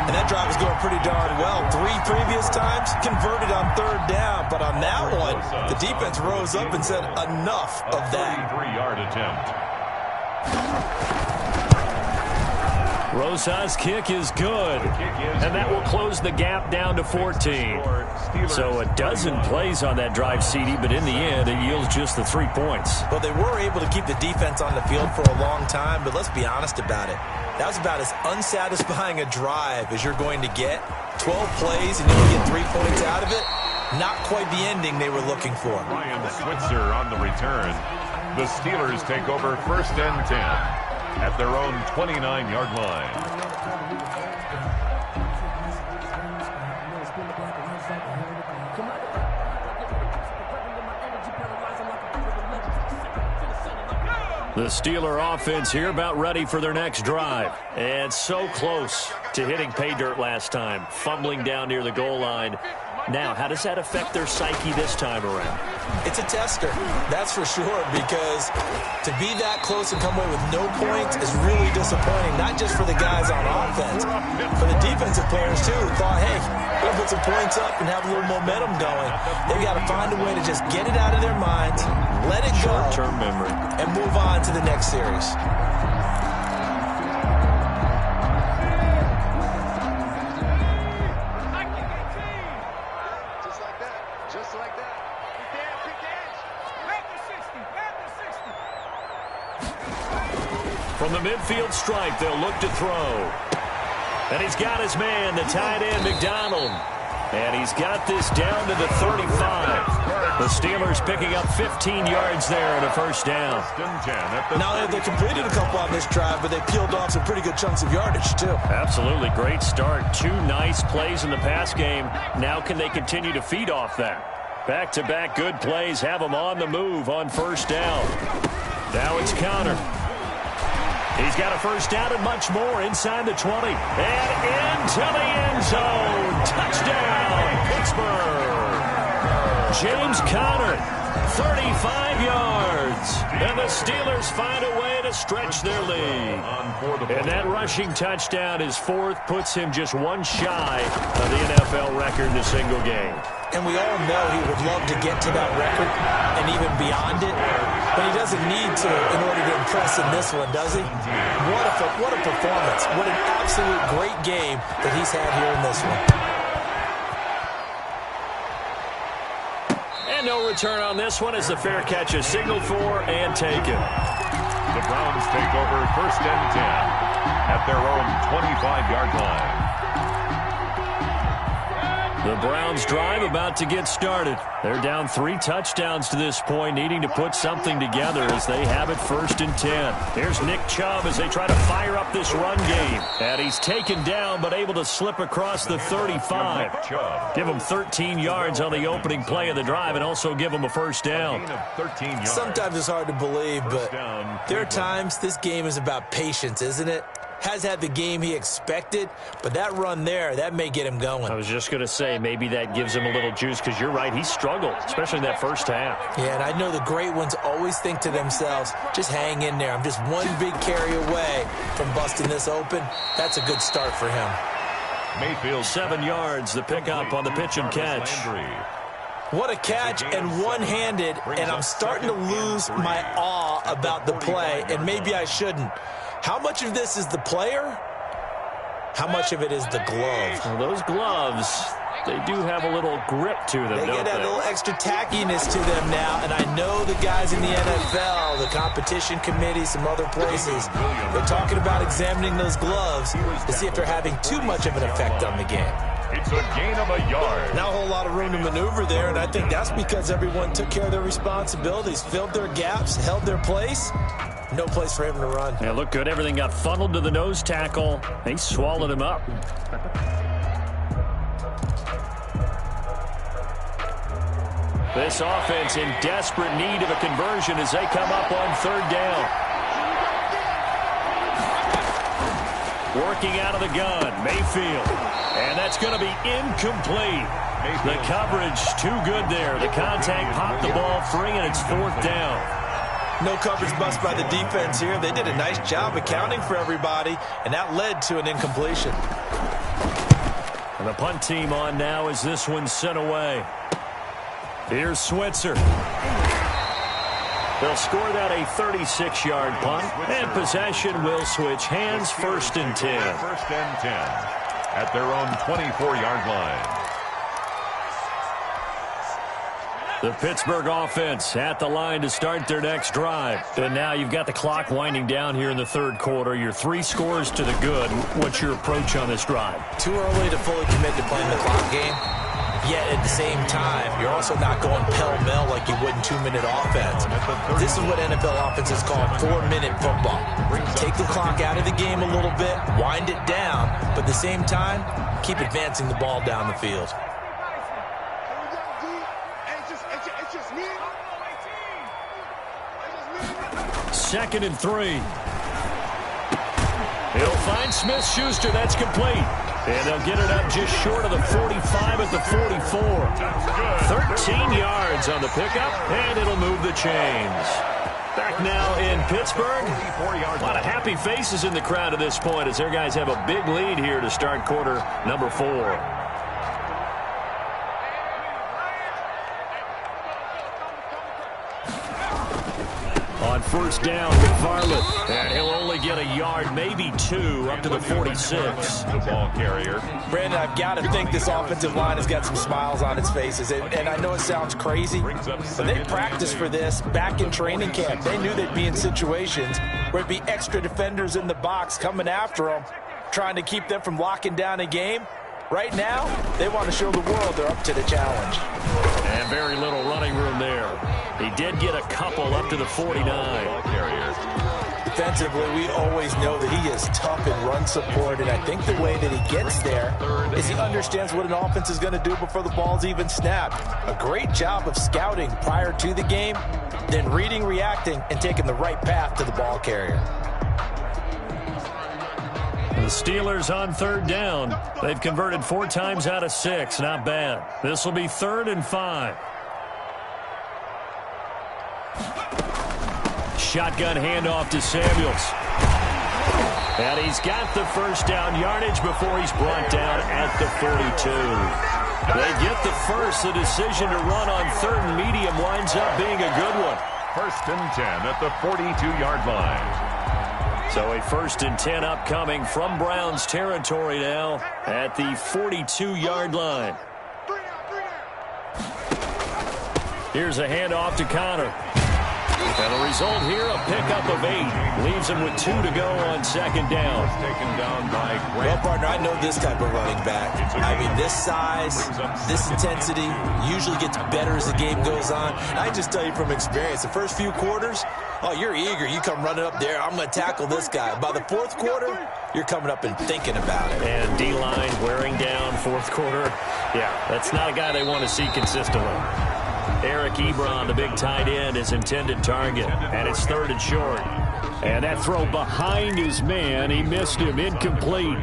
[SPEAKER 3] And that drive is going pretty darn well. 3 previous times converted on 3rd down. But on that one, the defense rose up and said enough of that.
[SPEAKER 2] 33-yard attempt.
[SPEAKER 1] Rosa's kick is good, and that will close the gap down to 14. So a dozen plays on that drive, CD, but in the end, it yields just the 3 points.
[SPEAKER 3] Well, they were able to keep the defense on the field for a long time, but let's be honest about it. That was about as unsatisfying a drive as you're going to get. 12 plays, and you can get 3 points out of it. Not quite the ending they were looking for.
[SPEAKER 2] Ryan Switzer on the return. The Steelers take over 1st and 10. At their own 29-yard line.
[SPEAKER 1] The Steeler offense here about ready for their next drive. And so close to hitting pay dirt last time. Fumbling down near the goal line. Now, how does that affect their psyche this time around?
[SPEAKER 3] It's a tester, that's for sure, because to be that close and come away with no points is really disappointing, not just for the guys on offense, for the defensive players, too, who thought, hey, we'll put some points up and have a little momentum going. They've got to find a way to just get it out of their minds, let it go,
[SPEAKER 1] short-term memory,
[SPEAKER 3] and move on to the next series.
[SPEAKER 1] From the midfield stripe, they'll look to throw. And he's got his man, the tight end, McDonald. And he's got this down to the 35. The Steelers picking up 15 yards there and a 1st down.
[SPEAKER 3] Now, they completed a couple on this drive, but they peeled off some pretty good chunks of yardage, too.
[SPEAKER 1] Absolutely. Great start. 2 nice plays in the pass game. Now can they continue to feed off that? Back-to-back good plays have them on the move on 1st down. Now it's Connor. He's got a 1st down and much more inside the 20. And into the end zone. Touchdown, Pittsburgh. James Conner, 35 yards. And the Steelers find a way to stretch their lead. And that rushing touchdown, his 4th, puts him just 1 shy of the NFL record in a single game.
[SPEAKER 3] And we all know he would love to get to that record and even beyond it. But he doesn't need to in order to impress in this one, does he? What a performance. What an absolute great game that he's had here in this one.
[SPEAKER 1] And no return on this one as the fair catch is signaled for and taken.
[SPEAKER 2] The Browns take over 1st and 10 at their own 25-yard line.
[SPEAKER 1] The Browns drive about to get started. They're down 3 touchdowns to this point, needing to put something together as they have it 1st and 10. Here's Nick Chubb as they try to fire up this run game. And he's taken down but able to slip across the 35. Give him 13 yards on the opening play of the drive and also give him a 1st down.
[SPEAKER 3] Sometimes it's hard to believe, but there are times this game is about patience, isn't it? has had the game he expected, but that run there, that may get him going.
[SPEAKER 1] I was just going to say, maybe that gives him a little juice, because you're right, he struggled, especially in that first half.
[SPEAKER 3] Yeah, and I know the great ones always think to themselves, just hang in there. I'm just one big carry away from busting this open. That's a good start for him.
[SPEAKER 2] Mayfield
[SPEAKER 1] 7 yards, the pickup on the pitch and catch.
[SPEAKER 3] What a catch, and one-handed, and I'm starting to lose my awe about the play, and maybe I shouldn't. How much of this is the player? How much of it is the glove?
[SPEAKER 1] Well, those gloves, they do have a little grip to them,
[SPEAKER 3] They
[SPEAKER 1] don't
[SPEAKER 3] get that
[SPEAKER 1] they?
[SPEAKER 3] little extra tackiness to them now, and I know the guys in the NFL, the competition committee, some other places, they're talking about examining those gloves to see if they're having too much of an effect on the game.
[SPEAKER 2] It's a gain of a yard.
[SPEAKER 3] Not a whole lot of room to maneuver there, and I think that's because everyone took care of their responsibilities, filled their gaps, held their place. No place for him to run.
[SPEAKER 1] Yeah, looked good. Everything got funneled to the nose tackle. He swallowed him up. This offense in desperate need of a conversion as they come up on third down. Working out of the gun, Mayfield. And that's going to be incomplete. The coverage too good there. The contact popped the ball free, and it's fourth down.
[SPEAKER 3] No coverage bust by the defense here. They did a nice job accounting for everybody, and that led to an incompletion.
[SPEAKER 1] And the punt team on now as this one's sent away. Here's Switzer. They'll score that a 36-yard punt, and possession will switch hands, 1st and 10.
[SPEAKER 2] 1st and 10 at their own 24-yard line.
[SPEAKER 1] The Pittsburgh offense at the line to start their next drive. And now you've got the clock winding down here in the third quarter. Your 3 scores to the good. What's your approach on this drive?
[SPEAKER 3] Too early to fully commit to playing the clock game. Yet at the same time, you're also not going pell-mell like you would in 2-minute offense. This is what NFL offenses call 4-minute football. Take the clock out of the game a little bit, wind it down, but at the same time, keep advancing the ball down the field.
[SPEAKER 1] 2nd and 3. He'll find Smith-Schuster. That's complete. And they'll get it up just short of the 45 at the 44. 13 yards on the pickup, and it'll move the chains. Back now in Pittsburgh. A lot of happy faces in the crowd at this point as their guys have a big lead here to start quarter number 4. On first down, McFarland. And he'll only get a yard, maybe 2, up to the 46.
[SPEAKER 2] The ball carrier.
[SPEAKER 3] Brandon, I've got to think this offensive line has got some smiles on its faces. And I know it sounds crazy, but they practiced for this back in training camp. They knew they'd be in situations where it'd be extra defenders in the box coming after them, trying to keep them from locking down a game. Right now, they want to show the world they're up to the challenge.
[SPEAKER 1] And very little running room there. He did get a couple up to the 49.
[SPEAKER 3] Defensively, we always know that he is tough in run support, and I think the way that he gets there is he understands what an offense is going to do before the ball's even snapped. A great job of scouting prior to the game, then reading, reacting, and taking the right path to the ball carrier.
[SPEAKER 1] The Steelers on third down. They've converted 4 times out of 6. Not bad. This will be 3rd and 5. Shotgun handoff to Samuels. And he's got the first down yardage before he's brought down at the 42. They get the first. The decision to run on 3rd and medium winds up being a good one.
[SPEAKER 2] 1st and 10 at the 42-yard line.
[SPEAKER 1] So a 1st and 10 upcoming from Browns territory now at the 42-yard line. Here's a handoff to Connor. And the result here, a pickup of 8. Leaves him with 2 to go on 2nd down.
[SPEAKER 2] Taken down by Grant.
[SPEAKER 3] Well, partner, I know this type of running back. I mean, this size, this intensity usually gets better as the game goes on. And I just tell you from experience, the first few quarters, oh, you're eager. You come running up there. I'm going to tackle this guy. By the 4th quarter, you're coming up and thinking about it.
[SPEAKER 1] And D-line wearing down 4th quarter. Yeah, that's not a guy they want to see consistently. Eric Ebron, the big tight end, is intended target. And it's 3rd and short. And that throw behind his man, he missed him, incomplete.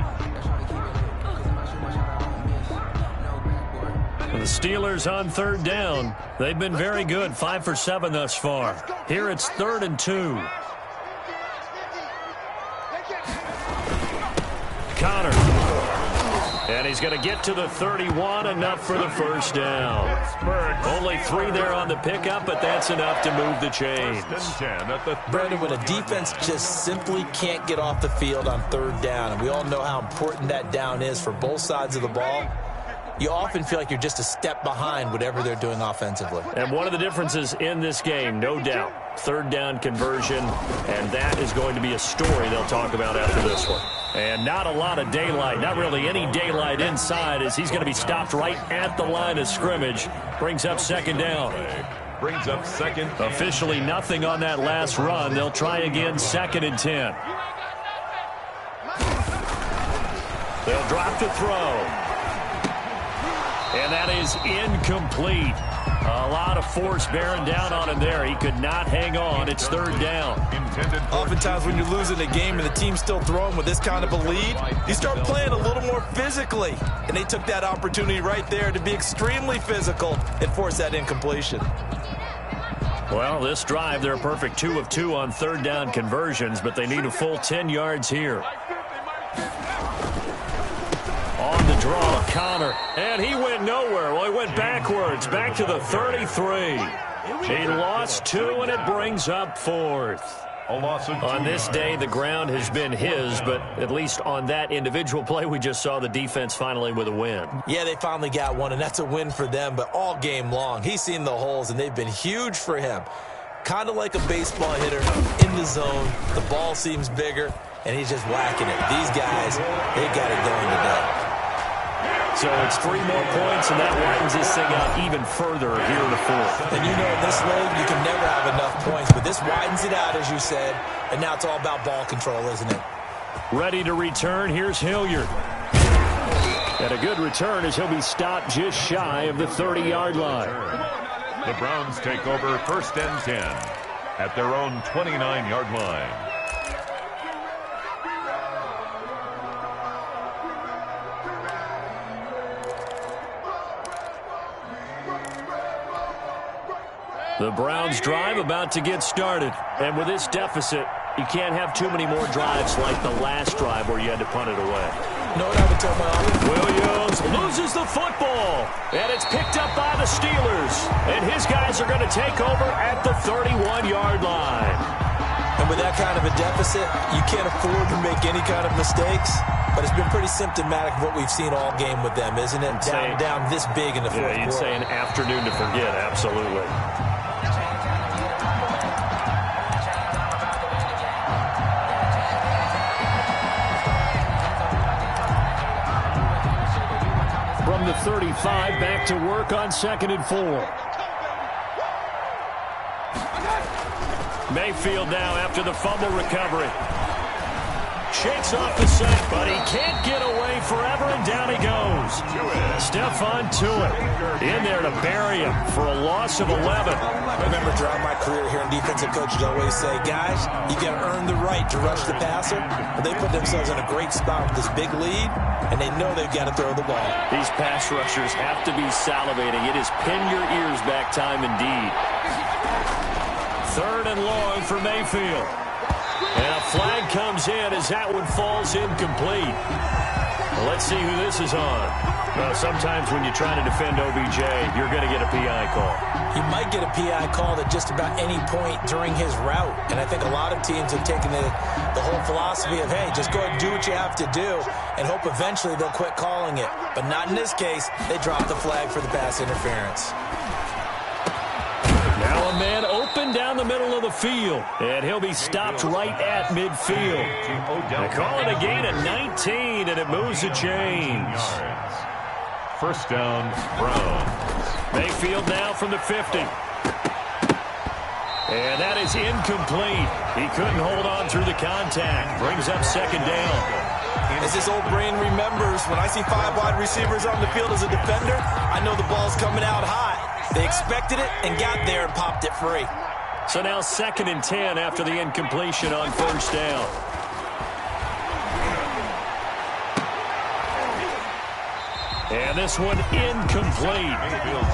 [SPEAKER 1] The Steelers on third down. They've been very good, 5 for 7 thus far. Here it's 3rd and 2. Connor. And he's going to get to the 31, enough for the first down. Only 3 there on the pickup, but that's enough to move the chains.
[SPEAKER 3] Brandon, when a defense just simply can't get off the field on third down, and we all know how important that down is for both sides of the ball, you often feel like you're just a step behind whatever they're doing offensively.
[SPEAKER 1] And one of the differences in this game, no doubt, third down conversion, and that is going to be a story they'll talk about after this one. And not a lot of daylight, not really any daylight inside, as he's going to be stopped right at the line of scrimmage. Brings up second down.
[SPEAKER 2] Brings up second.
[SPEAKER 1] Officially nothing on that last run. They'll try again, 2nd and 10. They'll drop to throw. And that is incomplete. A lot of force bearing down on him there. He could not hang on. It's 3rd down.
[SPEAKER 3] Oftentimes when you're losing a game and the team's still throwing with this kind of a lead, you start playing a little more physically. And they took that opportunity right there to be extremely physical and force that incompletion.
[SPEAKER 1] Well, this drive, they're a perfect 2 of 2 on third down conversions, but they need a full 10 yards here. On the draw, Connor, and he went nowhere. Well, he went backwards, back to the 33. He lost 2, and it brings up 4th. On this day, the ground has been his, but at least on that individual play, we just saw the defense finally with a win.
[SPEAKER 3] Yeah, they finally got one, and that's a win for them, but all game long, he's seen the holes, and they've been huge for him. Kind of like a baseball hitter in the zone. The ball seems bigger, and he's just whacking it. These guys, they got it going today.
[SPEAKER 1] So it's 3 more points, and that widens this thing out even further here in the 4th.
[SPEAKER 3] And you know, in this league, you can never have enough points, but this widens it out, as you said, and now it's all about ball control, isn't it?
[SPEAKER 1] Ready to return, here's Hilliard. And a good return as he'll be stopped just shy of the 30-yard line.
[SPEAKER 2] The Browns take over 1st and 10 at their own 29-yard line.
[SPEAKER 1] The Browns drive about to get started. And with this deficit, you can't have too many more drives like the last drive where you had to punt it away.
[SPEAKER 3] Know what I would tell my audience?
[SPEAKER 1] Williams loses the football. And it's picked up by the Steelers. And his guys are going to take over at the 31-yard line.
[SPEAKER 3] And with that kind of a deficit, you can't afford to make any kind of mistakes. But it's been pretty symptomatic of what we've seen all game with them, isn't it? Down this big in the fourth quarter.
[SPEAKER 1] You'd say an afternoon to forget, absolutely. From the 35, back to work on 2nd and 4. Mayfield now after the fumble recovery. Shakes off the sack, but he can't get away forever, and down he goes. Stephon Tuitt in there to bury him for a loss of 11.
[SPEAKER 3] I remember throughout my career here in defensive coaches always say, guys, you got to earn the right to rush the passer. But they put themselves in a great spot with this big lead, and they know they've got to throw the ball.
[SPEAKER 1] These pass rushers have to be salivating. It is pin your ears back time indeed. 3rd and long for Mayfield. And a flag comes in as that one falls incomplete. Well, let's see who this is on. Well, sometimes when you're trying to defend OBJ, you're going to get a PI call.
[SPEAKER 3] You might get a PI call at just about any point during his route. And I think a lot of teams have taken the whole philosophy of, hey, just go ahead and do what you have to do and hope eventually they'll quit calling it. But not in this case. They dropped the flag for the pass interference.
[SPEAKER 1] Now a man open down the middle of the field, and he'll be stopped right at midfield. They call it a gain of 19, and it moves the chains.
[SPEAKER 2] 1st down, Browns.
[SPEAKER 1] Mayfield now from the 50. And that is incomplete. He couldn't hold on through the contact. Brings up 2nd down.
[SPEAKER 3] As his old brain remembers, when I see 5 wide receivers on the field as a defender, I know the ball's coming out hot. They expected it and got there and popped it free.
[SPEAKER 1] So now 2nd and 10 after the incompletion on first down. And this one incomplete.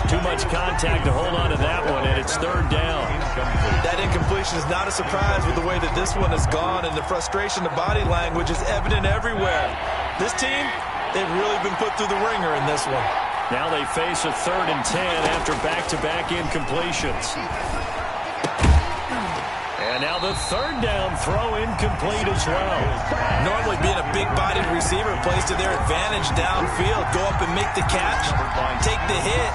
[SPEAKER 1] Too much contact to hold on to that one, and it's 3rd down.
[SPEAKER 3] That incompletion is not a surprise with the way that this one has gone, and the frustration, the body language is evident everywhere. This team, they've really been put through the ringer in this one.
[SPEAKER 1] Now they face a 3rd and 10 after back-to-back incompletions. And now the 3rd down throw incomplete as well.
[SPEAKER 3] Normally being a big-bodied receiver plays to their advantage downfield. Go up and make the catch, take the hit,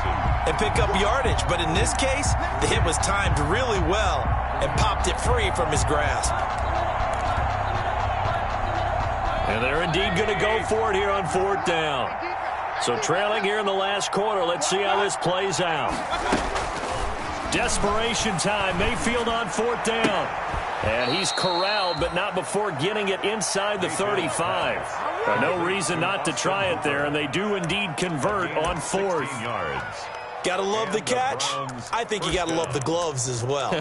[SPEAKER 3] and pick up yardage. But in this case, the hit was timed really well and popped it free from his grasp.
[SPEAKER 1] And they're indeed going to go for it here on 4th down. So trailing here in the last quarter, let's see how this plays out. Desperation time. Mayfield on 4th down. And he's corralled, but not before getting it inside the 35. No reason not to try it there, and they do indeed convert on 4th.
[SPEAKER 3] Gotta love the catch. I think you gotta love the gloves as well.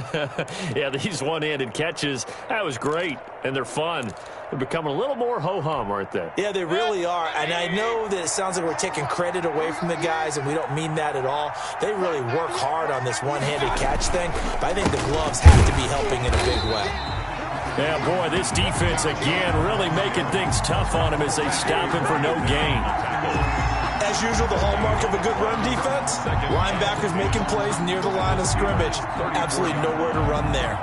[SPEAKER 1] Yeah, these one-handed catches, that was great, and they're fun. They're becoming a little more ho-hum, aren't they?
[SPEAKER 3] Yeah, they really are. And I know that it sounds like we're taking credit away from the guys, and we don't mean that at all. They really work hard on this one-handed catch thing, but I think the gloves have to be helping in a big way.
[SPEAKER 1] Yeah, boy, this defense again really making things tough on him as they stop him for no gain.
[SPEAKER 3] As usual, the hallmark of a good run defense, linebackers making plays near the line of scrimmage. Absolutely nowhere to run there.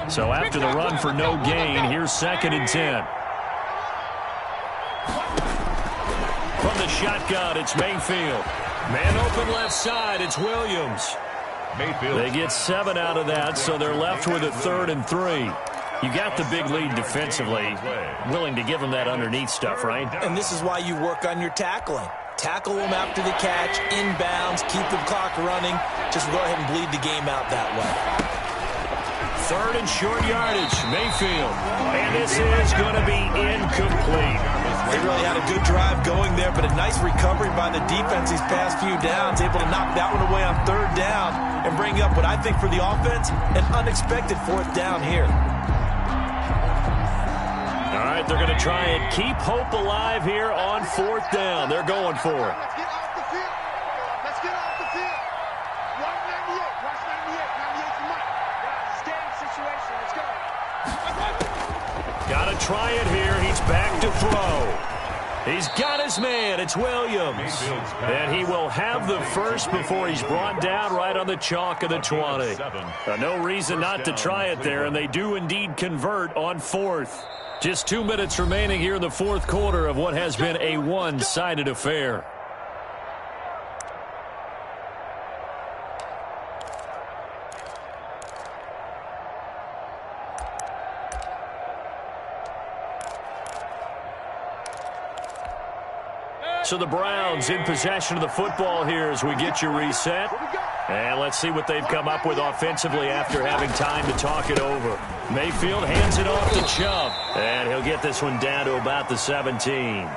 [SPEAKER 1] So after the run for no gain, here's 2nd and 10. From the shotgun, it's Mayfield. Man open left side, it's Williams.
[SPEAKER 2] Mayfield.
[SPEAKER 1] They get 7 out of that, so they're left with a 3rd and 3. You got the big lead defensively. Willing to give them that underneath stuff, right?
[SPEAKER 3] And this is why you work on your tackling. Tackle them after the catch, inbounds, keep the clock running. Just go ahead and bleed the game out that way.
[SPEAKER 1] 3rd and short yardage, Mayfield. And this is going to be incomplete.
[SPEAKER 3] They really had a good drive going there, but a nice recovery by the defense these past few downs, able to knock that one away on 3rd down and bring up what I think for the offense, an unexpected 4th down here.
[SPEAKER 1] All right, they're going to try and keep hope alive here on 4th down. They're going for it.
[SPEAKER 4] Let's get off the field. Let's get off the field. Watch 98. Watch 98. 98 for Mike. It's a game situation. Let's go.
[SPEAKER 1] Got to try it here. He's back to throw. He's got his man. It's Williams. And he will have the first before he's brought down right on the chalk of the 20. No reason not to try it there, and they do indeed convert on 4th. Just 2 minutes remaining here in the 4th quarter of what has been a one-sided affair. So the Browns in possession of the football here as we get you reset. And let's see what they've come up with offensively after having time to talk it over. Mayfield hands it off to Chubb. And he'll get this one down to about the 17.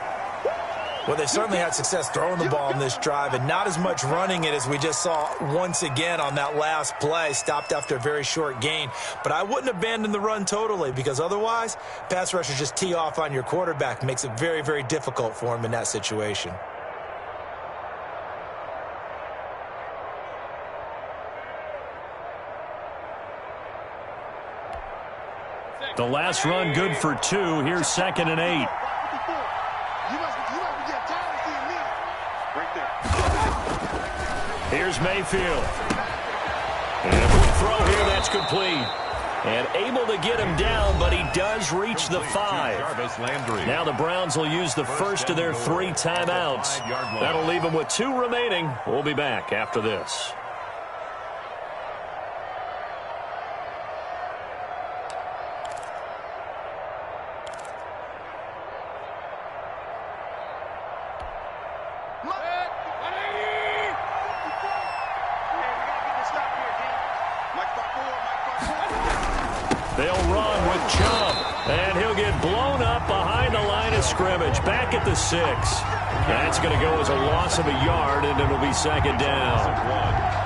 [SPEAKER 3] Well, they certainly had success throwing the ball in this drive and not as much running it as we just saw once again on that last play. Stopped after a very short gain. But I wouldn't abandon the run totally because otherwise, pass rushers just tee off on your quarterback. Makes it very, very difficult for him in that situation.
[SPEAKER 1] The last run good for 2. Here's 2nd and 8. Here's Mayfield. And a quick throw here, that's complete. And able to get him down, but he does reach the 5. Now the Browns will use the first of their 3 timeouts. That'll leave them with 2 remaining. We'll be back after this. They'll run with Chubb, and he'll get blown the 6. That's going to go as a loss of a yard, and it'll be second down.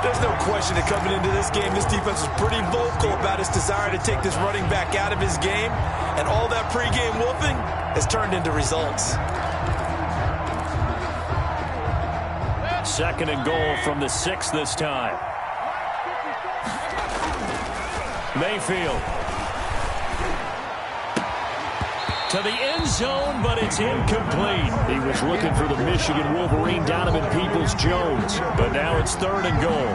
[SPEAKER 3] There's no question that coming into this game, this defense was pretty vocal about its desire to take this running back out of his game, and all that pregame wolfing has turned into results.
[SPEAKER 1] Second and goal from the 6 this time. Mayfield. To the end zone, but it's incomplete. He was looking for the Michigan Wolverine, Donovan Peoples-Jones. But now it's third and goal.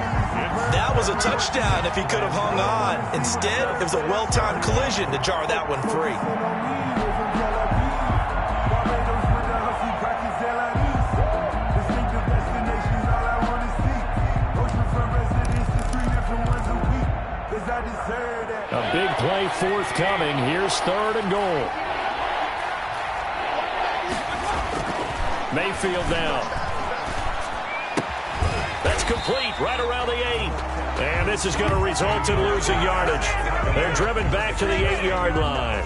[SPEAKER 3] That was a touchdown if he could have hung on. Instead, it was a well-timed collision to jar that one free.
[SPEAKER 1] A big play forthcoming. Here's third and goal. Mayfield now. That's complete right around the 8. And this is going to result in losing yardage. They're driven back to the 8-yard line.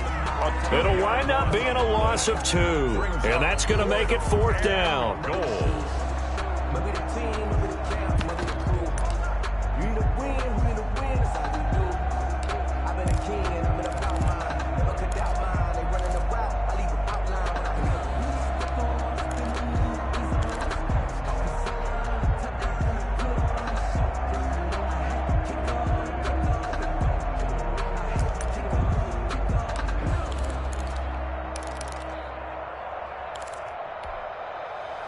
[SPEAKER 1] It'll wind up being a loss of 2. And that's going to make it fourth down.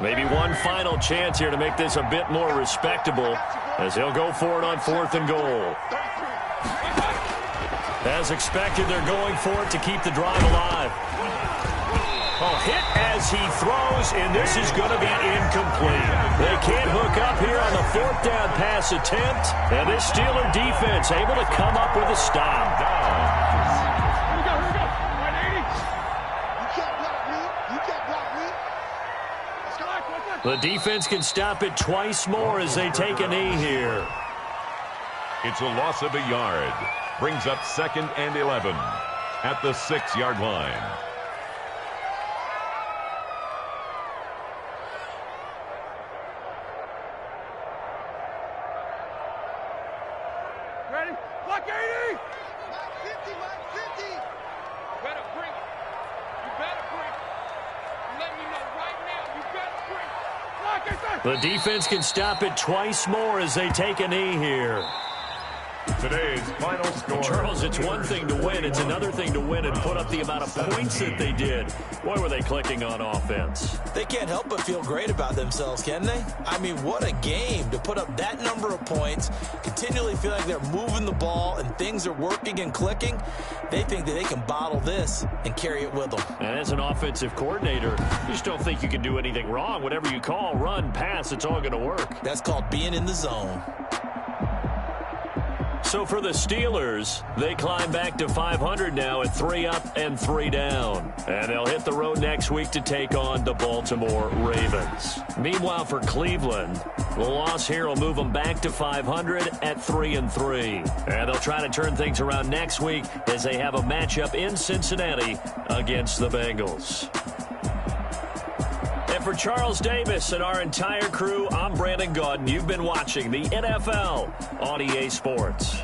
[SPEAKER 1] Maybe one final chance here to make this a bit more respectable as he'll go for it on fourth and goal. As expected, they're going for it to keep the drive alive. Oh, hit as he throws, and this is going to be incomplete. They can't hook up here on the fourth down pass attempt, and this Steeler defense able to come up with a stop. The defense can stop it twice more as they take a knee here.
[SPEAKER 2] It's a loss of a yard. Brings up second and 11 at the 6-yard line.
[SPEAKER 4] Ready? Block 80! Mark 50, Mark 50! You better bring it. You better bring it. You let me know right now. You better bring it.
[SPEAKER 1] The defense can stop it twice more as they take a knee here.
[SPEAKER 2] Today's final score.
[SPEAKER 1] Charles, it's one thing to win. It's another thing to win and put up the amount of points that they did. Boy, were they clicking on offense.
[SPEAKER 3] They can't help but feel great about themselves, can they? I mean, what a game to put up that number of points, continually feel like they're moving the ball and things are working and clicking. They think that they can bottle this and carry it with them.
[SPEAKER 1] And as an offensive coordinator, you just don't think you can do anything wrong. Whatever you call, run, pass, it's all going to work.
[SPEAKER 3] That's called being in the zone.
[SPEAKER 1] So for the Steelers, they climb back to 500 now at 3 up and 3 down. And they'll hit the road next week to take on the Baltimore Ravens. Meanwhile, for Cleveland, the loss here will move them back to 500 at 3-3. And they'll try to turn things around next week as they have a matchup in Cincinnati against the Bengals. And for Charles Davis and our entire crew, I'm Brandon Gaudin. You've been watching the NFL on EA Sports.